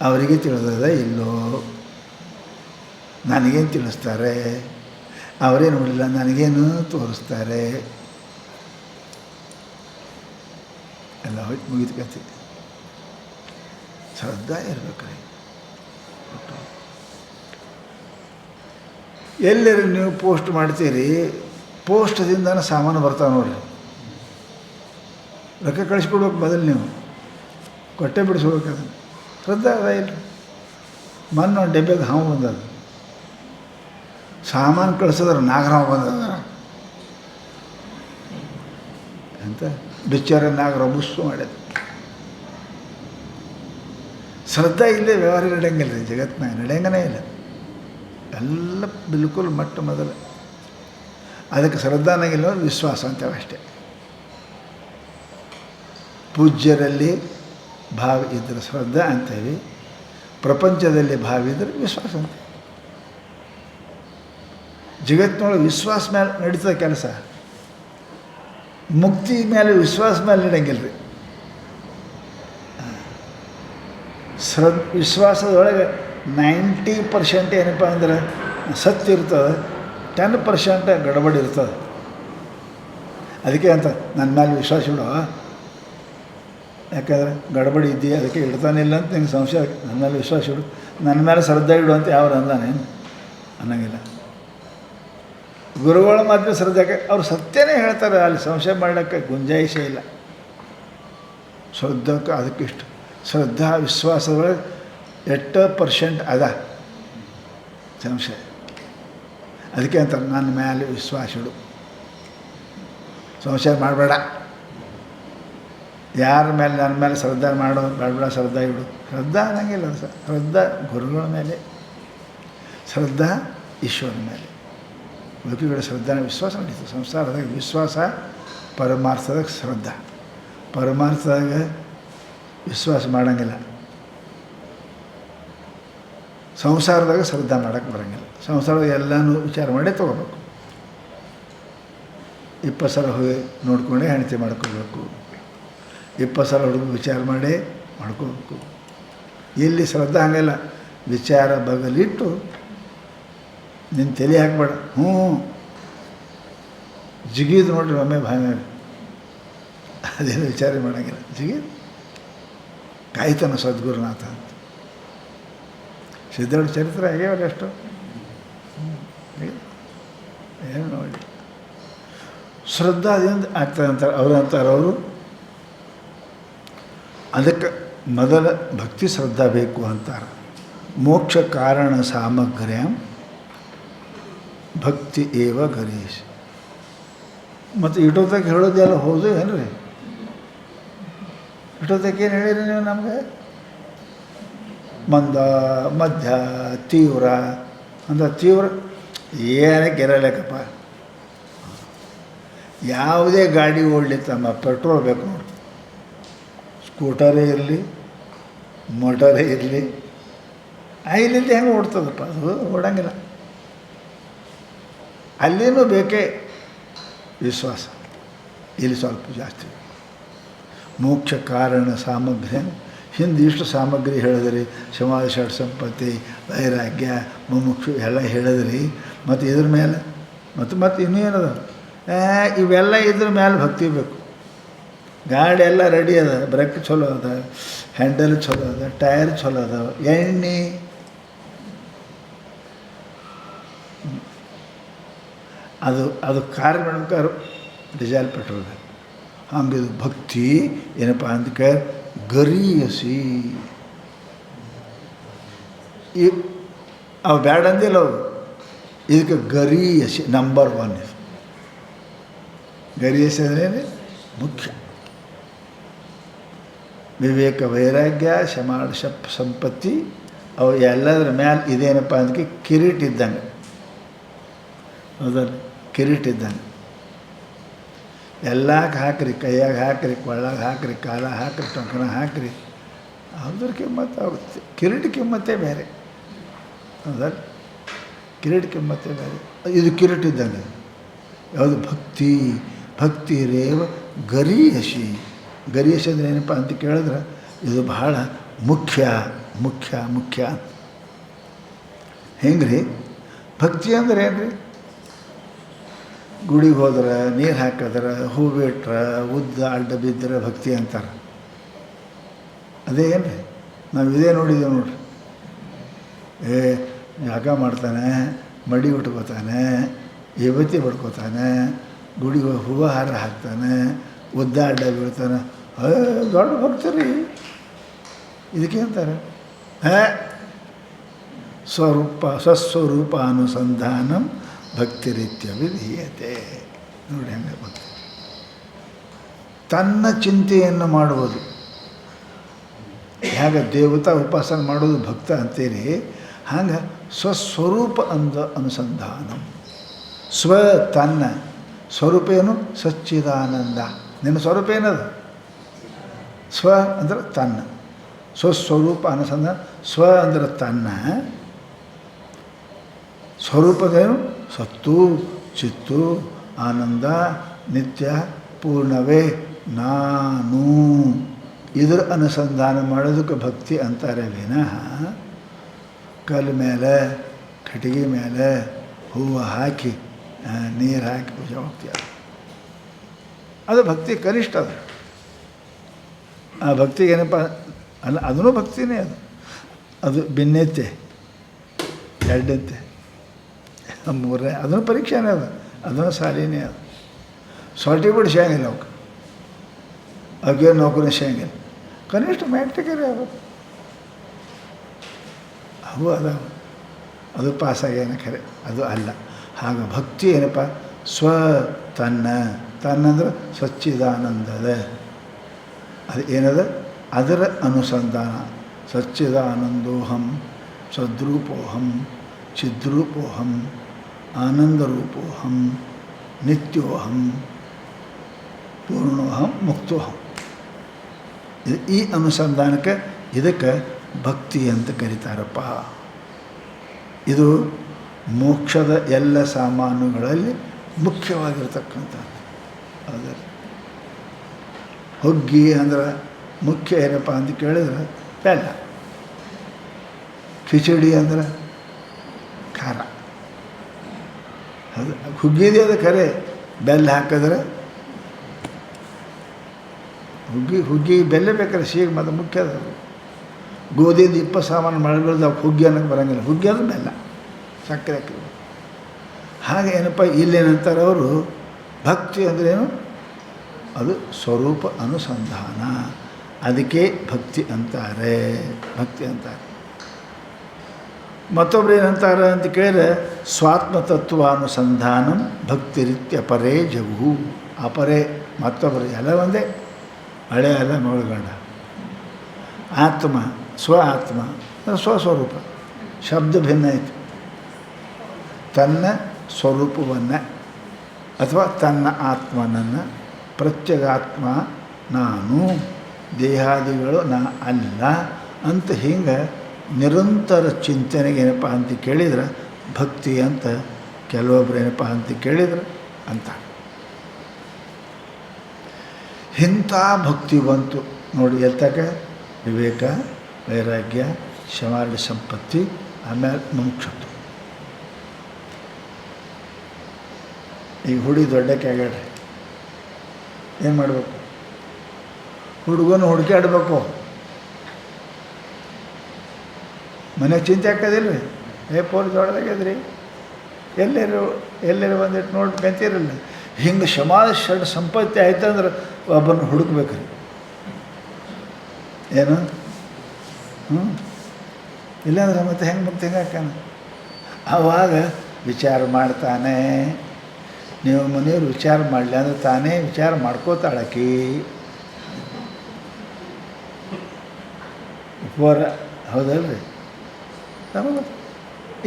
ಅವರಿಗೆ ತಿಳಿದದ ಇಲ್ಲೋ, ನನಗೇನು ತಿಳಿಸ್ತಾರೆ? ಅವರೇ ನೋಡಿಲ್ಲ, ನನಗೇನು ತೋರಿಸ್ತಾರೆ? ಎಲ್ಲ ಹೋಯ್ತು, ಮುಗಿದು ಕತೆ. ಶ್ರದ್ಧಾ ಇರ್ಬೇಕ್ರಿ. ಎಲ್ಲರೂ ನೀವು ಪೋಸ್ಟ್ ಮಾಡ್ತೀರಿ, ಪೋಸ್ಟದಿಂದನೇ ಸಾಮಾನು ಬರ್ತಾವೆ ನೋಡ್ರಿ. ರೊಕ್ಕ ಕಳಿಸ್ಕೊಡ್ಬೇಕು ಬದಲು ನೀವು ಕೊಟ್ಟೆ ಬಿಡಿಸ್ಬೇಕು. ಅದನ್ನು ಶ್ರದ್ಧಾ ಅದ ಇಲ್ಲರಿ. ಮೊನ್ನೆ ಒಂದು ಡಬ್ಬ್ಯಾಗ ಹಾವು ಬಂದದ, ಸಾಮಾನು ಕಳಿಸಿದ್ರೆ ನಾಗರಾವ್ ಬಂದದ ಅಂತ ಬಿಚ್ಚಾರ ನಾಗರಾವ್ ಬುಸ್ಸು ಮಾಡ್ಯದ. ಶ್ರದ್ಧಾ ಇಲ್ಲದೆ ವ್ಯವಹಾರ ನಡೆಯಂಗಿಲ್ಲ ರೀ, ಜಗತ್ತಿನಾಗ ನಡೆಯಂಗನೇ ಇಲ್ಲ. ಎಲ್ಲ ಬಿಲ್ಕುಲ್ ಮೊಟ್ಟ ಮೊದಲು ಅದಕ್ಕೆ ಶ್ರದ್ಧಾನಾಗಿಲ್ಲ, ವಿಶ್ವಾಸ ಅಂತೇವೆ ಅಷ್ಟೇ. ಪೂಜ್ಯರಲ್ಲಿ ಭಾವ ಇದ್ದರೆ ಶ್ರದ್ಧಾ ಅಂತೇವೆ, ಪ್ರಪಂಚದಲ್ಲಿ ಭಾವ ಇದ್ದರೆ ವಿಶ್ವಾಸ ಅಂತ. ಜಗತ್ತಿನೊಳಗೆ ವಿಶ್ವಾಸ ಮೇಲೆ ನಡೀತದೆ ಕೆಲಸ. ಮುಕ್ತಿ ಮೇಲೆ ವಿಶ್ವಾಸ ಮೇಲೆ ಇಡಂಗಿಲ್ಲ ರೀ. ವಿಶ್ವಾಸದೊಳಗೆ 90% ಏನಪ್ಪ ಅಂದ್ರೆ ಸತ್ಯ ಇರ್ತದೆ, 10% ಗಡಬಡಿ ಇರ್ತದೆ. ಅದಕ್ಕೆ ಅಂತ ನನ್ನ ಮೇಲೆ ವಿಶ್ವಾಸ ಇಡೋ, ಯಾಕಂದರೆ ಗಡಬಡಿ ಇದ್ದೀಯ ಅದಕ್ಕೆ ಇಡ್ತಾನಿಲ್ಲ ಅಂತ ನಿಂಗೆ ಸಂಶಯ. ನನ್ನ ಮೇಲೆ ವಿಶ್ವಾಸ ಇಡು, ನನ್ನ ಮೇಲೆ ಶ್ರದ್ಧೆ ಇಡು ಅಂತ ಯಾರು ಅಂದಾನೇನು ಅನ್ನಂಗಿಲ್ಲ. ಗುರುಗಳ ಮಾತ್ರ ಶ್ರದ್ಧೆಗೆ ಅವ್ರು ಸತ್ಯನೇ ಹೇಳ್ತಾರೆ, ಅಲ್ಲಿ ಸಂಶಯ ಮಾಡೋಕ್ಕೆ ಗುಂಜಾಯಿಸೇ ಇಲ್ಲ. ಶ್ರದ್ಧಕ್ಕೆ ಅದಕ್ಕಿಷ್ಟು ಶ್ರದ್ಧಾ ವಿಶ್ವಾಸದೊಳಗೆ 8% ಅದ ಸಂಶಯ. ಅದಕ್ಕೆ ಅಂತ ನನ್ನ ಮೇಲೆ ವಿಶ್ವಾಸ ಇಡು, ಸಂಶಯ ಮಾಡಬೇಡ. ಯಾರ ಮೇಲೆ ನನ್ನ ಮೇಲೆ ಶ್ರದ್ಧೆ ಮಾಡೋ ಬೇಡ, ಶ್ರದ್ಧಾ ಇಡು. ಶ್ರದ್ಧಾ ಅನ್ನಂಗಿಲ್ಲ, ಶ್ರದ್ಧಾ ಗುರುಗಳ ಮೇಲೆ, ಶ್ರದ್ಧಾ ಈಶ್ವರನ ಮೇಲೆ. ಉಡುಪಿಗಳ ಶ್ರದ್ಧಾನ ವಿಶ್ವಾಸ ನಡೀತು. ಸಂಸಾರದಾಗ ವಿಶ್ವಾಸ, ಪರಮಾರ್ಥದಾಗ ಶ್ರದ್ಧಾ. ಪರಮಾರ್ಥದಾಗ ವಿಶ್ವಾಸ ಮಾಡೋಂಗಿಲ್ಲ, ಸಂಸಾರದಾಗ ಶ್ರದ್ಧಾ ಮಾಡೋಕ್ಕೆ ಬರೋಂಗಿಲ್ಲ. ಸಂಸಾರದಾಗ ಎಲ್ಲನೂ ವಿಚಾರ ಮಾಡೇ ತೊಗೋಬೇಕು. 20 ಸಲ ಹೋಗಿ ನೋಡ್ಕೊಂಡೇ ಹೆಂಡತಿ ಮಾಡ್ಕೋಬೇಕು, 20 ಸಲ ಹುಡುಗ ವಿಚಾರ ಮಾಡೇ ಮಾಡ್ಕೋಬೇಕು. ಇಲ್ಲಿ ಶ್ರದ್ಧಾ ಹಂಗಿಲ್ಲ, ವಿಚಾರ ಬಗಲಿಟ್ಟು ನಿನ್ನ ತಲೆ ಹಾಕ್ಬೇಡ. ಜಿಗಿದು ನೋಡ್ರಿ ಒಮ್ಮೆ ಭಾವ, ಅದೇನು ವಿಚಾರ ಮಾಡೋಂಗಿಲ್ಲ. ಜಿಗಿದು ಕಾಯ್ತಾನ ಸದ್ಗುರುನಾಥ ಅಂತ. ಸಿದ್ಧಾರ್ಥ ಚರಿತ್ರೆ ಆಗ್ಯಾವಲ್ಲ ಎಷ್ಟು, ಏನು ನೋಡಿ ಶ್ರದ್ಧಾದಿಂದ ಆಗ್ತದೆ ಅಂತಾರೆ. ಅವರು ಅದಕ್ಕೆ ಮೊದಲ ಭಕ್ತಿ ಶ್ರದ್ಧಾ ಬೇಕು ಅಂತಾರೆ. ಮೋಕ್ಷ ಕಾರಣ ಸಾಮಗ್ರ್ಯ ಭಕ್ತಿ ಏವ ಗರೀಶ್. ಮತ್ತು ಇಟೋತಕ್ಕೆ ಹೇಳೋದೆಲ್ಲ ಹೌದು ಏನು ರೀ? ಇಟೋತಕ್ಕೆ ಏನು ಹೇಳಿರಿ ನೀವು ನಮಗೆ? ಮಂದ, ಮಧ್ಯ, ತೀವ್ರ ಅಂದ್ರೆ ತೀವ್ರ ಏನಕ್ಕೆ ಇರಲೇಕಪ್ಪ. ಯಾವುದೇ ಗಾಡಿ ಓಡಲಿತ್ತಮ್ಮ ಪೆಟ್ರೋಲ್ ಬೇಕು ನೋಡಿ. ಸ್ಕೂಟರೇ ಇರಲಿ, ಮೋಟರೇ ಇರಲಿ, ಇಲ್ಲಿಂದ ಹೆಂಗೆ ಓಡ್ತದಪ್ಪ, ಅದು ಓಡಂಗಿಲ್ಲ. ಅಲ್ಲಿನೂ ಬೇಕೇ ವಿಶ್ವಾಸ, ಇಲ್ಲಿ ಸ್ವಲ್ಪ ಜಾಸ್ತಿ. ಮೋಕ್ಷ ಕಾರಣ ಸಾಮಗ್ರಿ, ಹಿಂದೆ ಇಷ್ಟು ಸಾಮಗ್ರಿ ಹೇಳಿದ್ರಿ, ಸಮಾಜ ಷಡ್ ಸಂಪತ್ತಿ, ವೈರಾಗ್ಯ, ಮುಮುಕ್ಷು ಎಲ್ಲ ಹೇಳಿದ್ರಿ. ಮತ್ತು ಇದ್ರ ಮೇಲೆ ಮತ್ತು ಇನ್ನೂ ಏನದ, ಇವೆಲ್ಲ ಇದ್ರ ಮೇಲೆ ಭಕ್ತಿ ಬೇಕು. ಗಾಡಿ ಎಲ್ಲ ರೆಡಿ ಅದ, ಬ್ರೇಕ್ ಚಲೋ ಅದ, ಹ್ಯಾಂಡಲ್ ಚಲೋ ಅದ, ಟೈರ್ ಚಲೋ ಅದ, ಎಣ್ಣೆ ಅದು ಕಾರ್ ಮಾಡ್ಬೇಕಾದ್ರೆ ಡೀಸೆಲ್ ಪೆಟ್ರೋಲ್ ಬೇಕು. ಹಂಗೆ ಇದು ಭಕ್ತಿ ಏನಪ್ಪ ಅಂದಕ್ಕೆ ಗರೀಯಸಿ. ಈ ಅವು ಬ್ಯಾಡ ಅಂದಿಲ್ಲ, ಅವು ಇದಕ್ಕೆ ಗರೀಯಸಿ ನಂಬರ್ 1 ಇದು. ಗರೀಯಸಿ ಅಂದ್ರೆ ಮುಖ್ಯ. ವಿವೇಕ, ವೈರಾಗ್ಯ, ಶಮಾಡ ಸಂಪತ್ತಿ, ಅವು ಎಲ್ಲದರ ಮ್ಯಾಲೆ ಇದೇನಪ್ಪ ಅದಕ್ಕೆ ಕಿರೀಟ ಇದ್ದಂಗೆ. ಹೌದಲ್ಲ, ಕಿರೀಟ ಇದ್ದಂಗೆ. ಎಲ್ಲಕ್ಕೆ ಹಾಕ್ರಿ, ಕೈಯಾಗ ಹಾಕ್ರಿ, ಕೊಳ್ಳಾಗ ಹಾಕ್ರಿ, ಕಾಲ ಹಾಕ್ರಿ, ಟೊಂಕನ ಹಾಕ್ರಿ, ಅದ್ರ ಕಿಮ್ಮತ್ತು ಆಗುತ್ತೆ. ಕಿರೀಟ ಕಿಮ್ಮತ್ತೇ ಬೇರೆ. ಹೌದಲ್ಲ, ಕಿರೀಟ ಕಿಮ್ಮತ್ತೇ ಬೇರೆ. ಇದು ಕಿರೀಟ ಇದ್ದಂಗೆ. ಯಾವುದು? ಭಕ್ತಿ ರೇವ ಗರೀಯಸಿ. ಗರೀಯಸಿ ಅಂದರೆ ಏನಪ್ಪ ಅಂತ ಕೇಳಿದ್ರೆ ಇದು ಬಹಳ ಮುಖ್ಯ ಮುಖ್ಯ ಮುಖ್ಯ ಅಂತ. ಹೆಂಗೆ ರೀ ಭಕ್ತಿ ಅಂದ್ರೆ ಏನು ರೀ? ಗುಡಿಗೆ ಹೋದ್ರೆ, ನೀರು ಹಾಕಿದ್ರೆ, ಹೂ ಬಿಟ್ರೆ, ಉದ್ದ ಅಡ್ಡ ಬಿದ್ದರೆ ಭಕ್ತಿ ಅಂತಾರೆ. ಅದೇ ಏನು ರೀ? ನಾವು ಇದೇ ನೋಡಿದ್ದೇವೆ ನೋಡ್ರಿ. ಜಾಗ ಮಾಡ್ತಾನೆ, ಮಡಿ ಉಟ್ಕೋತಾನೆ, ಯುವತಿ ಬಡ್ಕೋತಾನೆ, ಗುಡಿಗೆ ಹೂವು ಹಾರ ಹಾಕ್ತಾನೆ, ಉದ್ದ ಅಡ್ಡ ಬೀಳ್ತಾನೆ, ದೊಡ್ಡ ಭಕ್ತಿ ರೀ. ಇದಕ್ಕೆ ಅಂತಾರೆ ಸ್ವಸ್ವರೂಪ ಅನುಸಂಧಾನಂ ಭಕ್ತಿರೀತ್ಯ ವಿಧೀಯತೆ. ನೋಡಿ ಹಂಗೆ ಭಕ್ತಿ ತನ್ನ ಚಿಂತೆಯನ್ನು ಮಾಡುವುದು. ಹೇಗೆ ದೇವತಾ ಉಪಾಸನೆ ಮಾಡೋದು ಭಕ್ತ ಅಂತೀರಿ, ಹಂಗೆ ಸ್ವಸ್ವರೂಪ ಅನುಸಂಧಾನ. ತನ್ನ ಸ್ವರೂಪ ಏನು? ಸಚ್ಚಿದಾನಂದ. ನಿನ್ನ ಸ್ವರೂಪ ಏನದು? ಅಂದ್ರೆ ತನ್ನ. ಸ್ವಸ್ವರೂಪ ಅನುಸಂಧಾನ. ಅಂದ್ರೆ ತನ್ನ ಸ್ವರೂಪದೇನು? ಸತ್ತು, ಚಿತ್ತು, ಆನಂದ, ನಿತ್ಯ, ಪೂರ್ಣವೇ ನಾನು ಇದರ ಅನುಸಂಧಾನ ಮಾಡೋದಕ್ಕೆ ಭಕ್ತಿ ಅಂತಾರೆ ವಿನಃ ಕಲ್ಲು ಮೇಲೆ ಕಟ್ಟಿಗೆ ಮೇಲೆ ಹೂವು ಹಾಕಿ ನೀರು ಹಾಕಿ ಪೂಜೆ ಹೋಗ್ತೀಯ ಅದು ಭಕ್ತಿ ಕನಿಷ್ಠ ಅದು. ಆ ಭಕ್ತಿಗೆ ಏನಪ್ಪ ಅಲ್ಲ, ಅದೂ ಭಕ್ತಿನೇ ಅದು. ಅದು ಭಿನ್ನತೆ ಎರಡಂತೆ ಮೂರನೇ ಅದನ್ನು ಪರೀಕ್ಷೆನೇ ಅದು, ಅದನ್ನು ಸಾಲಿನೇ ಅದು. ಸರ್ಟಿಫಿಕೇಟ್ ಸಿಗಂಗಿಲ್ಲ ಅವಕ್ಕೆ, ಅವಕ್ಕೇನು ನೌಕರಿ ಸಿಗಂಗಿಲ್ಲ, ಕನಿಷ್ಠ ಮ್ಯಾಟ್ರಿಕರೇ ಅದು ಅವು ಅದಾವ, ಅದು ಪಾಸಾಗ್ಯಾನ ಖರೆ, ಅದು ಅಲ್ಲ. ಹಾಗೆ ಭಕ್ತಿ ಏನಪ್ಪ ತನ್ನ ತನ್ನಂದ್ರೆ ಸಚ್ಚಿದಾನಂದದ ಅದು ಏನದ ಅದರ ಅನುಸಂಧಾನ. ಸಚ್ಚಿದಾನಂದೋಹಂ ಸದ್ರೂಪೋಹಂ ಚಿದ್ರೂಪೋಹಂ ಆನಂದರೂಪೋಹಂ ನಿತ್ಯೋಹಂ ಪೂರ್ಣೋಹಂ ಮುಕ್ತೋಹಂ. ಈ ಅನುಸಂಧಾನಕ್ಕೆ ಇದಕ್ಕೆ ಭಕ್ತಿ ಅಂತ ಕರೀತಾರಪ್ಪ. ಇದು ಮೋಕ್ಷದ ಎಲ್ಲ ಸಾಮಾನುಗಳಲ್ಲಿ ಮುಖ್ಯವಾಗಿರ್ತಕ್ಕಂಥದ್ದು. ಅದರ ಹುಗ್ಗಿ ಅಂದ್ರೆ ಮುಖ್ಯ ಏನಪ್ಪ ಅಂತ ಕೇಳಿದ್ರೆ ಬೆಲ್ಲ, ಖಿಚಡಿ ಅಂದ್ರೆ ಖಾರ, ಅದು ಹುಗ್ಗಿದೆ ಅದು ಖರೆ. ಬೆಲ್ಲ ಹಾಕಿದ್ರೆ ಹುಗ್ಗಿ ಬೆಲ್ಲ ಬೇಕಾದ್ರೆ ಸಿಹಿ ಮತ್ತು ಮುಖ್ಯ ಅದು. ಗೋಧಿಯಿಂದ 20 ಸಾಮಾನು ಮಾಡಬಾರ್ದು, ಅವ್ಕೆ ಹುಗ್ಗಿ ಅನ್ನೋಕ್ಕೆ ಬರೋಂಗಿಲ್ಲ. ಹುಗ್ಗಿ ಅಂದ್ರೆ ಬೆಲ್ಲ, ಸಕ್ಕರೆ ಹಾಕಿದ್ರು. ಹಾಗೆ ಏನಪ್ಪ ಇಲ್ಲೇನಂತಾರೆ ಅವರು, ಭಕ್ತಿ ಅಂದ್ರೇನು, ಅದು ಸ್ವರೂಪ ಅನುಸಂಧಾನ, ಅದಕ್ಕೆ ಭಕ್ತಿ ಅಂತಾರೆ. ಭಕ್ತಿ ಅಂತಾರೆ. ಮತ್ತೊಬ್ರು ಏನಂತಾರೆ ಅಂತ ಕೇಳಿದ್ರೆ ಸ್ವಾತ್ಮತತ್ವಾನುಸಂಧಾನಂ ಭಕ್ತಿರಿತ್ಯಪರೇ ಜಗು. ಅಪರೇ ಮತ್ತೊಬ್ಬರು ಎಲ್ಲ ಒಂದೇ, ಹಳೆ ಎಲ್ಲ ಮಗಳಗಂಡ. ಆತ್ಮ ಆತ್ಮ ಸ್ವಸ್ವರೂಪ, ಶಬ್ದ ಭಿನ್ನ ಆಯಿತು. ತನ್ನ ಸ್ವರೂಪವನ್ನು ಅಥವಾ ತನ್ನ ಆತ್ಮನನ್ನು ಪ್ರತ್ಯಗಾತ್ಮ ನಾನು, ದೇಹಾದಿಗಳು ನಾ ಅಲ್ಲ ಅಂತ ಹಿಂಗೆ ನಿರಂತರ ಚಿಂತನೆಗೆ ಏನಪ್ಪ ಅಂತ ಕೇಳಿದ್ರೆ ಭಕ್ತಿ ಅಂತ. ಕೆಲವೊಬ್ರು ಏನಪ್ಪ ಅಂತ ಕೇಳಿದ್ರೆ ಅಂತ ಇಂಥ ಭಕ್ತಿ ಬಂತು ನೋಡಿ. ಎಲ್ತಕ ವಿವೇಕ, ವೈರಾಗ್ಯ, ಶಮಾರ್ಯ ಸಂಪತ್ತಿ, ಆಮೇಲೆ ಮುಮುಕ್ಷುತ್ವ. ಈಗ ಹುಡುಗಿ ದೊಡ್ಡಕ್ಕೆ ಆಗ್ಯಾಡ್ರಿ, ಏನು ಮಾಡಬೇಕು? ಹುಡುಗನ ಹುಡುಕಾಡ್ಬೇಕು. ಮನೆಗೆ ಚಿಂತೆ ಹಾಕೋದಿಲ್ಲ ರೀ, ಪೋರ್ ದೊಡ್ಡದಾಗ್ಯದ್ರಿ, ಎಲ್ಲರೂ ಬಂದಿಟ್ಟು ನೋಡಿ ಬೆಂತಿರಲ್ಲ. ಹಿಂಗೆ ಷಡ್ ಸಂಪತ್ತಿ ಆಯ್ತಂದ್ರೆ ಒಬ್ಬನ ಹುಡುಕ್ಬೇಕು ರೀ. ಏನು ಇಲ್ಲಾಂದ್ರೆ ಮತ್ತೆ ಹೆಂಗೆ ಹಾಕಾನ? ಆವಾಗ ವಿಚಾರ ಮಾಡ್ತಾನೆ. ನೀವು ಮನೆಯವ್ರು ವಿಚಾರ ಮಾಡಲಿ ಅಂದ್ರೆ ತಾನೇ ವಿಚಾರ ಮಾಡ್ಕೋತಾಳಕಿ. ಉಪವಾರ ಹೌದಲ್ರಿ, ನಮಗೆ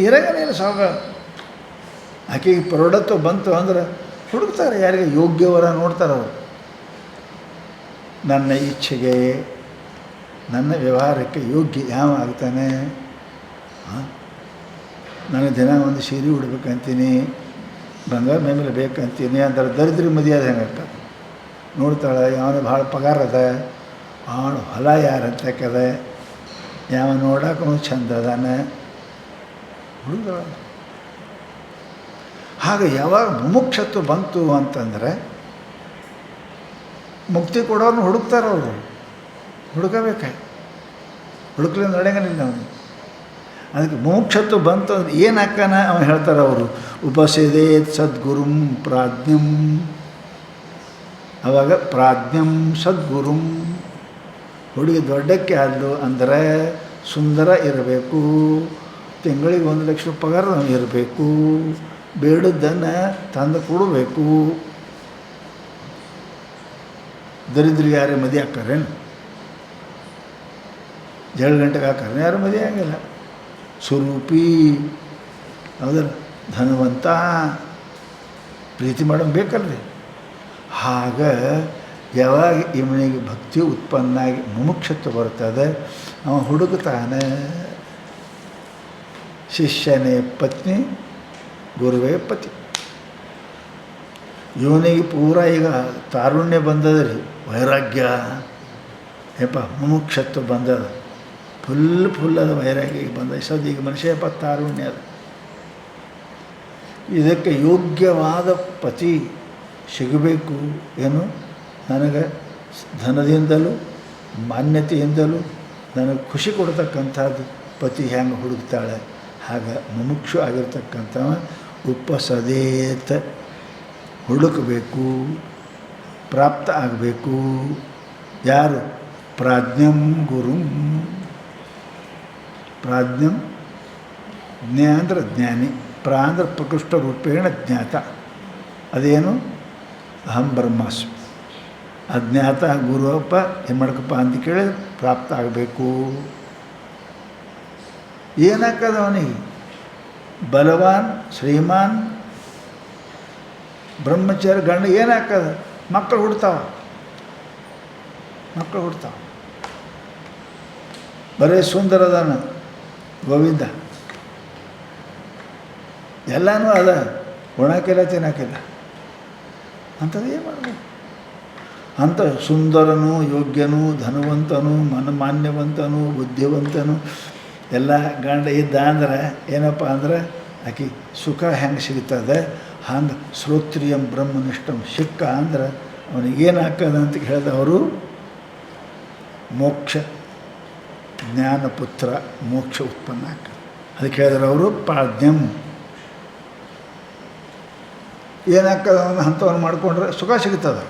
ಇರಂಗನೇನು ಸಾಗ. ಆಕೆಗೆ ಪ್ರೌಢತ್ವ ಬಂತು ಅಂದ್ರೆ ಹುಡುಕ್ತಾರೆ, ಯಾರಿಗೆ ಯೋಗ್ಯವರ ನೋಡ್ತಾರೆ ಅವರು. ನನ್ನ ಇಚ್ಛೆಗೆ, ನನ್ನ ವ್ಯವಹಾರಕ್ಕೆ ಯೋಗ್ಯ ಯಾವ ಆಗ್ತಾನೆ. ನನಗೆ ದಿನ ಒಂದು ಸೀರೆ ಉಡ್ಬೇಕಂತೀನಿ, ಬಂಗಾರ ಮೇಲೆ ಬೇಕಂತೀನಿ ಅಂದ್ರೆ ದರಿದ್ರ ಮದುವೆ ಹೆಂಗೆ ನೋಡ್ತಾಳೆ. ಯಾವನು ಭಾಳ ಪಗಾರ ಅದ, ಅವನು ಹೊಲ ಯಾರಂತಕ್ಕದ, ಯಾವ ನೋಡೋಕೆ ಚಂದ ಅದಾನೆ ಹುಡುಗ. ಹಾಗೆ ಯಾವಾಗ ಮುಮುಕ್ಷತ್ವ ಬಂತು ಅಂತಂದರೆ ಮುಕ್ತಿ ಕೊಡೋರನ್ನ ಹುಡುಕ್ತಾರೆ ಅವರು. ಹುಡುಕಬೇಕೆ, ಹುಡುಕ್ಲಿಂದ ನಡೆಯಂಗಿಲ್ಲ ಅವನು. ಅದಕ್ಕೆ ಮುಮುಕ್ಷತ್ವ ಬಂತು ಅಂದ್ರೆ ಏನು ಹಾಕಾನ ಅವನು ಹೇಳ್ತಾರೆ ಅವರು, ಉಪಸೇದೇತ್ ಸದ್ಗುರುಂ ಪ್ರಾಜ್ಞಂ. ಅವಾಗ ಪ್ರಾಜ್ಞಂ ಸದ್ಗುರುಂ. ಹುಡುಗಿ ದೊಡ್ಡಕ್ಕೆ ಆದಲು ಅಂದರೆ ಸುಂದರ ಇರಬೇಕು, ತಿಂಗಳಿಗೆ 1 ಲಕ್ಷ ಪಗಾರ ಇರಬೇಕು, ಬೇಡದ್ದನ್ನು ತಂದು ಕೊಡಬೇಕು. ದರಿದ್ರಿಗೆ ಯಾರೇ ಮದುವೆ ಹಾಕಾರೇನು? 7 ಗಂಟೆಗೆ ಹಾಕಾರೆ ಯಾರು ಮದುವೆ ಆಗಿಲ್ಲ. ಸ್ವರೂಪಿ ಹೌದಲ್ಲ, ಧನವಂತ, ಪ್ರೀತಿ ಮಾಡೋದು ಬೇಕಲ್ರಿ. ಹಾಗೆ ಯಾವಾಗ ಇವನಿಗೆ ಭಕ್ತಿ ಉತ್ಪನ್ನ ಆಗಿ ಮುಮುಕ್ಷತ್ವ ಬರ್ತದೆ, ಅವ ಹುಡುಕ್ತಾನೆ. ಶಿಷ್ಯನೇ ಪತ್ನಿ, ಗುರುವೇ ಪತಿ. ಇವನಿಗೆ ಪೂರ ಈಗ ತಾರುಣ್ಯ ಬಂದದ ರೀ, ವೈರಾಗ್ಯ ಯಪ್ಪ ಮುಮುಕ್ಷತ್ವ ಬಂದದ, ಫುಲ್ ಅದ ವೈರಾಗ್ಯ ಈಗ ಬಂದ ಸದ್ ಈಗ ಮನುಷ್ಯಪ್ಪ ತಾರುಣ್ಯ ಅದ. ಇದಕ್ಕೆ ಯೋಗ್ಯವಾದ ಪತಿ ಸಿಗಬೇಕು. ಏನು ನನಗೆ ಧನದಿಂದಲೂ ಮಾನ್ಯತೆಯಿಂದಲೂ ನನಗೆ ಖುಷಿ ಕೊಡ್ತಕ್ಕಂಥದ್ದು ಪತಿ ಹೆಂಗೆ ಹುಡುಕ್ತಾಳೆ ಹಾಗೆ ಮುಮುಕ್ಷು ಆಗಿರ್ತಕ್ಕಂಥವ ಉಪಸದೇತ ಹುಡುಕಬೇಕು, ಪ್ರಾಪ್ತ ಆಗಬೇಕು. ಯಾರು? ಪ್ರಾಜ್ಞಂ ಗುರುಂ. ಪ್ರಾಜ್ಞಂ ಜ್ಞ ಅಂದ್ರೆ ಜ್ಞಾನಿ, ಪ್ರಾ ಅಂದ್ರೆ ಪ್ರಕೃಷ್ಟ ರೂಪೇಣ ಜ್ಞಾತ. ಅದೇನು? ಅಹಂ ಬ್ರಹ್ಮಾಸ್ಮಿ. ಅಜ್ಞಾತ ಗುರುವಪ್ಪ ಏನು ಮಾಡ್ಕಪ್ಪ ಅಂತ ಕೇಳಿದ್ರೆ ಪ್ರಾಪ್ತ ಆಗಬೇಕು. ಏನಾಗ್ತದೆ ಅವನಿಗೆ? ಬಲವಾನ್ ಶ್ರೀಮಾನ್ ಬ್ರಹ್ಮಚಾರಿ ಗಂಡ ಏನಾಗ್ತದೆ? ಮಕ್ಕಳು ಹುಡ್ತಾವ. ಬರೀ ಸುಂದರದಾನ ಗೋವಿಂದ, ಎಲ್ಲನೂ ಅದ, ಒಣಕಿಲ್ಲ ತಿನ್ನಕಿಲ್ಲ. ಅಂಥದ್ದು ಏನು ಮಾಡಬೇಕು? ಅಂಥ ಸುಂದರನು, ಯೋಗ್ಯನು, ಧನವಂತನು, ಮನಮಾನ್ಯವಂತನು, ಬುದ್ಧಿವಂತನು ಎಲ್ಲ ಗಂಡ ಇದ್ದ ಅಂದ್ರೆ ಏನಪ್ಪ ಅಂದ್ರೆ ಆಕೆ ಸುಖ ಹೆಂಗೆ ಸಿಗ್ತದೆ ಹಂಗೆ ಶ್ರೋತ್ರಿಯಂ ಬ್ರಹ್ಮನಿಷ್ಠಂ ಸಿಕ್ಕ ಅಂದ್ರೆ ಅವನಿಗೇನಾಗ್ತದೆ ಅಂತ ಹೇಳಿದ ಅವರು ಮೋಕ್ಷ ಜ್ಞಾನಪುತ್ರ ಮೋಕ್ಷ ಉತ್ಪನ್ನ ಆಗ್ತದೆ. ಅದಕ್ಕೆ ಹೇಳಿದ್ರೆ ಅವರು ಪ್ರಾಜ್ಞಂ. ಏನಾಗ್ತದೆ ಅವನು ಅಂಥವ್ನು ಮಾಡಿಕೊಂಡ್ರೆ ಸುಖ ಸಿಗ್ತದೆ.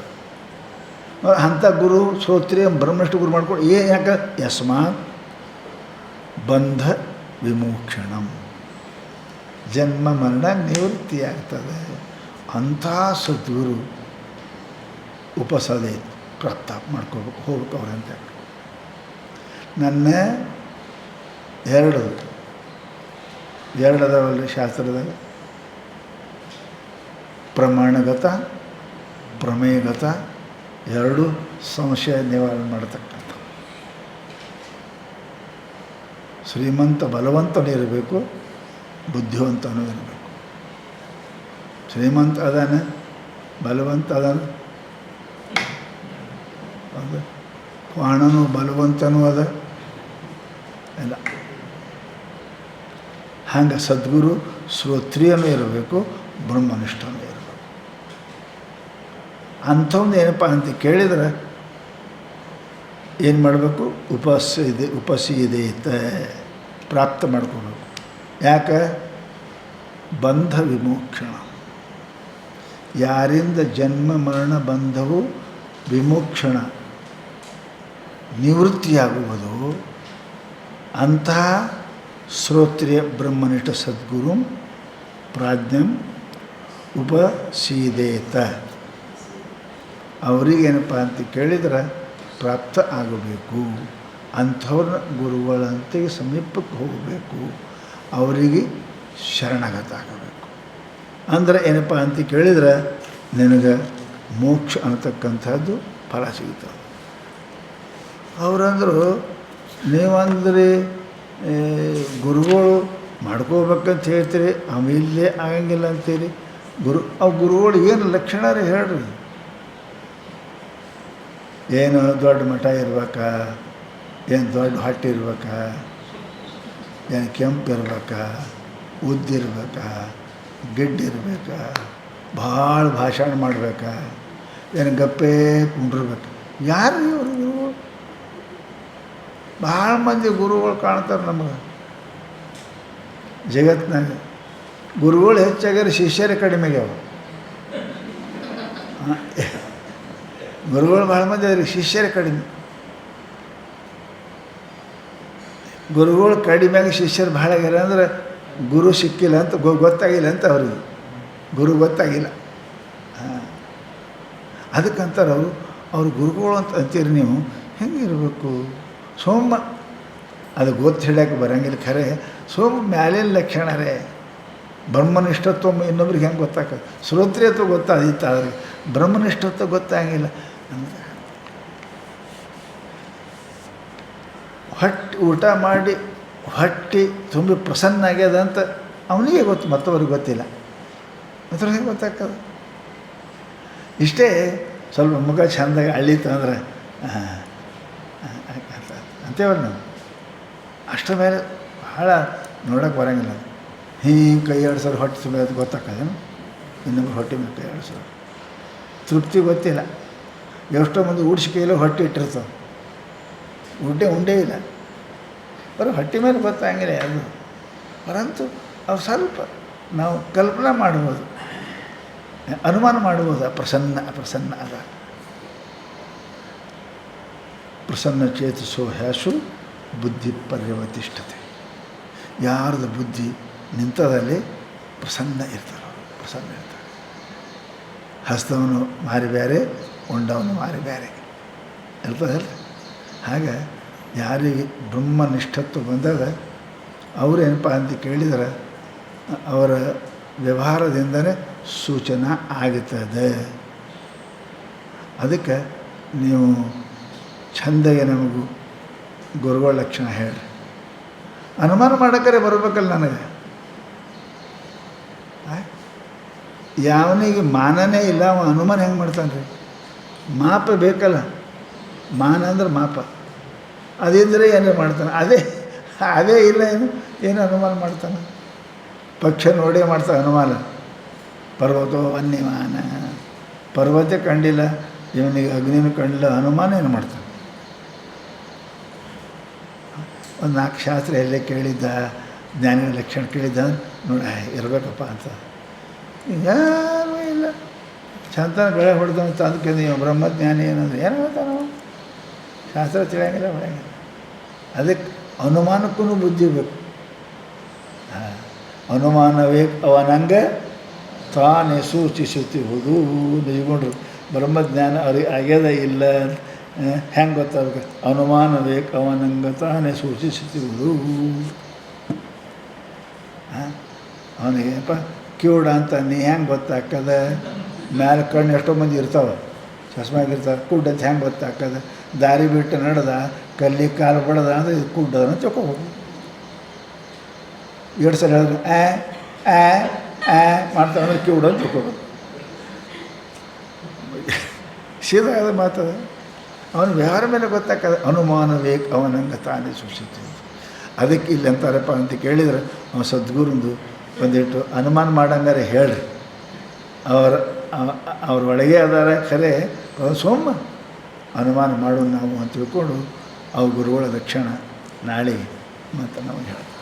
ಅಂಥ ಗುರು ಶ್ರೋತ್ರಿಯಂ ಬ್ರಹ್ಮನಿಷ್ಠ ಗುರು ಮಾಡ್ಕೊಂಡು ಯಾಕೆ? ಯಸ್ಮಾತ್ ಬಂಧ ವಿಮೋಕ್ಷಣಂ, ಜನ್ಮ ಮರಣ ನಿವೃತ್ತಿಯಾಗ್ತದೆ. ಅಂಥ ಸದ್ಗುರು ಉಪಸದೆ ಪ್ರಾಪ್ತ ಮಾಡ್ಕೋಬೇಕು, ಹೋಗ್ಬೇಕು ಅವ್ರಂತ. ನನ್ನ ಎರಡದವಲ್ಲಿ ಶಾಸ್ತ್ರದಾಗ ಪ್ರಮಾಣಗತ ಪ್ರಮೇಯಗತ ಎರಡು ಸಂಶಯ ನಿವಾರಣೆ ಮಾಡತಕ್ಕಂಥ. ಶ್ರೀಮಂತ ಬಲವಂತನೂ ಇರಬೇಕು, ಬುದ್ಧಿವಂತನೂ ಇರಬೇಕು. ಶ್ರೀಮಂತ ಅದಾನೆ, ಬಲವಂತ ಅದಾನ, ಅದು ವಾಣನೂ ಬಲವಂತನೂ ಅದ ಎಲ್ಲ. ಹಂಗೆ ಸದ್ಗುರು ಶ್ರೋತ್ರಿಯನೂ ಇರಬೇಕು, ಬ್ರಹ್ಮನಿಷ್ಠನೂ ಇರಬೇಕು. ಅಂಥವ್ದು ಏನಪ್ಪ ಅಂತ ಕೇಳಿದ್ರೆ ಏನು ಮಾಡಬೇಕು? ಉಪಸೀದೇತ ಪ್ರಾಪ್ತ ಮಾಡ್ಕೋಬೇಕು. ಯಾಕೆ? ಬಂಧ ವಿಮೋಕ್ಷಣ. ಯಾರಿಂದ ಜನ್ಮ ಮರಣ ಬಂಧವು ವಿಮೋಕ್ಷಣ ನಿವೃತ್ತಿಯಾಗುವುದು ಅಂತಹ ಶ್ರೋತ್ರಿಯ ಬ್ರಹ್ಮನಿಷ್ಠ ಸದ್ಗುರು ಪ್ರಾಜ್ಞಂ ಉಪಸೀದೇತ. ಅವರಿಗೇನಪ್ಪ ಅಂತ ಕೇಳಿದ್ರೆ ಪ್ರಾಪ್ತ ಆಗಬೇಕು. ಅಂಥವ್ರನ್ನ ಗುರುಗಳಂತೆ ಸಮೀಪಕ್ಕೆ ಹೋಗಬೇಕು, ಅವರಿಗೆ ಶರಣಾಗತ ಆಗಬೇಕು. ಅಂದರೆ ಏನಪ್ಪ ಅಂತ ಕೇಳಿದ್ರೆ ನಿನಗೆ ಮೋಕ್ಷ ಅನ್ನತಕ್ಕಂಥದ್ದು ಫಲ ಸಿಗ್ತದೆ. ಅವರಂದರು ನೀವಂದ್ರೆ ಗುರುಗಳು ಮಾಡ್ಕೋಬೇಕಂತ ಹೇಳ್ತೀರಿ, ಆಮೇಲೆ ಆಗಂಗಿಲ್ಲ ಅಂತೀರಿ. ಗುರುಗಳು ಏನು ಲಕ್ಷಣ ರೀ ಹೇಳ್ರಿ? ಏನು ದೊಡ್ಡ ಮಠ ಇರ್ಬೇಕಾ? ಏನು ದೊಡ್ಡ ಹೊಟ್ಟೆ ಇರ್ಬೇಕಾ? ಏನು ಕೆಂಪು ಇರ್ಬೇಕಾ? ಉದ್ದಿರ್ಬೇಕಾ? ಗಿಡ್ಡಿರ್ಬೇಕಾ? ಭಾಳ ಭಾಷಣ ಮಾಡಬೇಕಾ? ಏನು ಗಪ್ಪೆ ಕುಂಡಿರ್ಬೇಕು? ಯಾರು ಇವರು ಗುರುಗಳು? ಭಾಳ ಮಂದಿ ಗುರುಗಳು ಕಾಣ್ತಾರೆ ನಮಗೆ ಜಗತ್ತಿನಾಗ. ಗುರುಗಳು ಹೆಚ್ಚಾಗ್ಯಾರ, ಶಿಷ್ಯರೇ ಕಡಿಮೆಗ್ಯಾವ. ಗುರುಗಳು ಭಾಳ ಮಂದಿ ಅದ್ರಿಗೆ, ಶಿಷ್ಯರೇ ಕಡಿಮೆ. ಗುರುಗಳು ಕಡಿಮೆಯಾಗಿ ಶಿಷ್ಯರು ಭಾಳ ಆಗ್ಯಾರ ಅಂದ್ರೆ ಗುರು ಸಿಕ್ಕಿಲ್ಲ ಅಂತ ಗೊತ್ತಾಗಿಲ್ಲ ಅಂತ ಅವ್ರಿಗೆ, ಗುರು ಗೊತ್ತಾಗಿಲ್ಲ. ಅದಕ್ಕಂತಾರೆ ಅವ್ರು ಗುರುಗಳು ಅಂತ ಅಂತೀರಿ ನೀವು, ಹೆಂಗಿರಬೇಕು? ಸೋಮ ಅದು ಗೊತ್ತು ಹೇಳಕ್ಕೆ ಬರೋಂಗಿಲ್ಲ. ಖರೆ ಸೋಮ ಮ್ಯಾಲಿನ ಲಕ್ಷಣ ರೇ. ಬ್ರಹ್ಮನಿಷ್ಠತ್ವ ಇನ್ನೊಬ್ರಿಗೆ ಹೆಂಗೆ ಗೊತ್ತಾಗ್ತದೆ? ಶ್ರೋತ್ರಿಯತ್ವ ಗೊತ್ತಾದಿತ್ತು, ಆದರೆ ಬ್ರಹ್ಮನಿಷ್ಠತ್ವ ಗೊತ್ತಾಗಿಲ್ಲ. ಊಟ ಮಾಡಿ ಹೊಟ್ಟೆ ತುಂಬಿ ಪ್ರಸನ್ನ ಆಗ್ಯದ ಅಂತ ಅವನಿಗೆ ಗೊತ್ತು, ಮತ್ತವ್ರಿಗೆ ಗೊತ್ತಿಲ್ಲ. ಮತ್ತವ್ರಿಗೆ ಹೆಂಗೆ ಗೊತ್ತಾಗ್ತದೆ? ಇಷ್ಟೇ ಸ್ವಲ್ಪ ಮುಖ ಚೆಂದಾಗಿ ಅಳ್ಳೀತು ಅಂದ್ರೆ ಅಂತೇವಲ್ಲ ನಾವು. ಅಷ್ಟರ ಮೇಲೆ ಭಾಳ ನೋಡೋಕೆ ಬರೋಂಗಿಲ್ಲ. ಹಿಂಗೆ ಕೈ ಆಡ್ಸೋರು ಹೊಟ್ಟೆ ತುಂಬ ಅದು ಗೊತ್ತಾಗ್ತದೇನು, ಇನ್ನೊಬ್ರು ಹೊಟ್ಟೆ ಮೇಲೆ ಕೈ ಆಡ್ಸೋರು ತೃಪ್ತಿ ಗೊತ್ತಿಲ್ಲ. ಎಷ್ಟೋ ಮಂದಿ ಊಡ್ಸಿ ಕೈಯಲ್ಲೂ ಹೊಟ್ಟೆ ಇಟ್ಟಿರ್ತಾವೆ, ಉಂಡೇ ಇಲ್ಲ, ಬರೋ ಹೊಟ್ಟೆ ಮೇಲೆ ಗೊತ್ತಾಗಿಲ್ಲ ಅದು. ಪರಂತು ಅವು ಸ್ವಲ್ಪ ನಾವು ಕಲ್ಪನಾ ಮಾಡ್ಬೋದು, ಅನುಮಾನ ಮಾಡ್ಬೋದು. ಪ್ರಸನ್ನ ಅದ. ಪ್ರಸನ್ನ ಚೇತಸೋ ಹ್ಯಾಸು ಬುದ್ಧಿ ಪರ್ಯವತಿಷ್ಠತೆ. ಯಾರ್ದು ಬುದ್ಧಿ ನಿಂತದಲ್ಲಿ ಪ್ರಸನ್ನ ಇರ್ತಾರೆ. ಹಸ್ತವನು ಮಾರಿ ಬೇರೆ, ಉಂಡವನು ಮಾರಿ ಬೇರೆ ಇರ್ತದಲ್ಲ. ಹಾಗೆ ಯಾರಿಗೆ ಬ್ರಹ್ಮನಿಷ್ಠತ್ವ ಬಂದಾಗ ಅವರೇನಪ್ಪ ಅಂತ ಕೇಳಿದರೆ ಅವರ ವ್ಯವಹಾರದಿಂದಲೇ ಸೂಚನೆ ಆಗುತ್ತದೆ. ಅದಕ್ಕೆ ನೀವು ಚಂದಗೆ ನಮಗೂ ಗುರುಗಳ ಲಕ್ಷಣ ಹೇಳ್ರಿ. ಅನುಮಾನ ಮಾಡೋಕ್ಕರೆ ಬರ್ಬೇಕಲ್ಲ ನನಗೆ. ಯಾವನಿಗೆ ಮಾನನೇ ಇಲ್ಲ ಅವ ಅನುಮಾನ ಹೆಂಗೆ ಮಾಡ್ತಾನೆ ರೀ? ಮಾಪ ಬೇಕಲ್ಲ. ಮಾನ ಅಂದ್ರೆ ಮಾಪ, ಅದಿದ್ದರೆ ಏನೇ ಮಾಡ್ತಾನೆ. ಅದೇ ಇಲ್ಲ ಏನು ಅನುಮಾನ ಮಾಡ್ತಾನೆ? ಪಕ್ಷ ನೋಡೇ ಮಾಡ್ತಾನೆ ಅನುಮಾನ. ಪರ್ವತೋ ವನ್ಯಮಾನ, ಪರ್ವತ ಕಂಡಿಲ್ಲ, ಇವನಿಗೆ ಅಗ್ನಿನೂ ಕಂಡಿಲ್ಲ, ಅನುಮಾನ ಏನು ಮಾಡ್ತಾನೆ? ಒಂದು 4 ಶಾಸ್ತ್ರ ಎಲ್ಲೇ ಕೇಳಿದ್ದ, ಜ್ಞಾನಿಗಳ ಲಕ್ಷಣ ಕೇಳಿದ್ದ ನೋಡಿ ಇರಬೇಕಪ್ಪ ಅಂತ. ಯಾರೂ ಇಲ್ಲ, ಚಂತನ ಬೆಳೆ ಹೊಡೆದಂತ ಅದಕ್ಕೆ ನೀವು ಬ್ರಹ್ಮಜ್ಞಾನಿ ಏನಂದ್ರೆ ಏನು ಹೇಳ್ತಾನೆ? ಶಾಸ್ತ್ರ ತಿಳಿಯಂಗಿಲ್ಲ, ಹೊಡೆಯಂಗಿಲ್ಲ. ಅದಕ್ಕೆ ಅನುಮಾನಕ್ಕೂ ಬುದ್ಧಿ ಬೇಕು. ಅನುಮಾನವೇ ಅವನಂಗೆ ತಾನೇ ಸೂಚಿಸುತ್ತಿರುವುದು. ನಿಜಗೊಂಡ್ರು ಬ್ರಹ್ಮಜ್ಞಾನ ಅವ್ರಿಗೆ ಆಗ್ಯದ ಇಲ್ಲ ಹೆಂಗೆ ಗೊತ್ತಾಗಬೇಕು? ಅನುಮಾನವೇ ಅವನಂಗೆ ತಾನೇ ಸೂಚಿಸುತ್ತಿರುವುದು. ಅವನಿಗೇನಪ್ಪ ಕಿವುಡ ಅಂತ ನೀ ಹೆಂಗೆ ಗೊತ್ತಾಗ್ತದ? ಮ್ಯಾಲೆ ಕಣ್ಣು ಎಷ್ಟೋ ಮಂದಿ ಇರ್ತಾವೆ, ಚಸ್ಮಾಗಿರ್ತಾವೆ, ಕುಡ್ಡ ಅಂತ ಹೆಂಗೆ ಗೊತ್ತಾಗ್ತದೆ? ದಾರಿ ಬಿಟ್ಟು ನಡೆದ, ಕಲ್ಲಿ ಕಾಲು ಬಡದ ಅಂದರೆ ಇದು ಕುಡ್ಡದನ್ನ ಚೊಕೋಬೋದು. 2 ಸಲ ಹೇಳಿದ್ರು ಮಾಡ್ತಾವೆ ಅಂದ್ರೆ ಕಿವುಡ ಅಂತ ಚೊಕೋಬೋದು. ಸೀದಾ ಅದು ಮಾತದ. ಅವನ ವ್ಯವಹಾರ ಮೇಲೆ ಗೊತ್ತಾಗ್ತದೆ. ಅನುಮಾನವೇ ಅವನಂಗೆ ತಾನೇ ಸೂಚಿಸುತ್ತದೆ. ಅದಕ್ಕೆ ಇಲ್ಲಿ ಅಂತಾರಪ್ಪ ಅಂತ ಕೇಳಿದರೆ ಅವನ ಸದ್ಗುರುಂದು ಒಂದಿಟ್ಟು ಅನುಮಾನ ಮಾಡಂಗಾರೆ ಹೇಳ್ರಿ. ಅವ್ರ ಒಳಗೆ ಅದಾರ ಖರೆ ಸೋಮ ಅನುಮಾನ ಮಾಡೋದು ನಾವು ಅಂತ ತಿಳ್ಕೊಂಡು ಅವು ಗುರುಗಳ ಲಕ್ಷಣ ನಾಳೆ ಮತ್ತು ನಾವು ಹೇಳ್ತೀವಿ.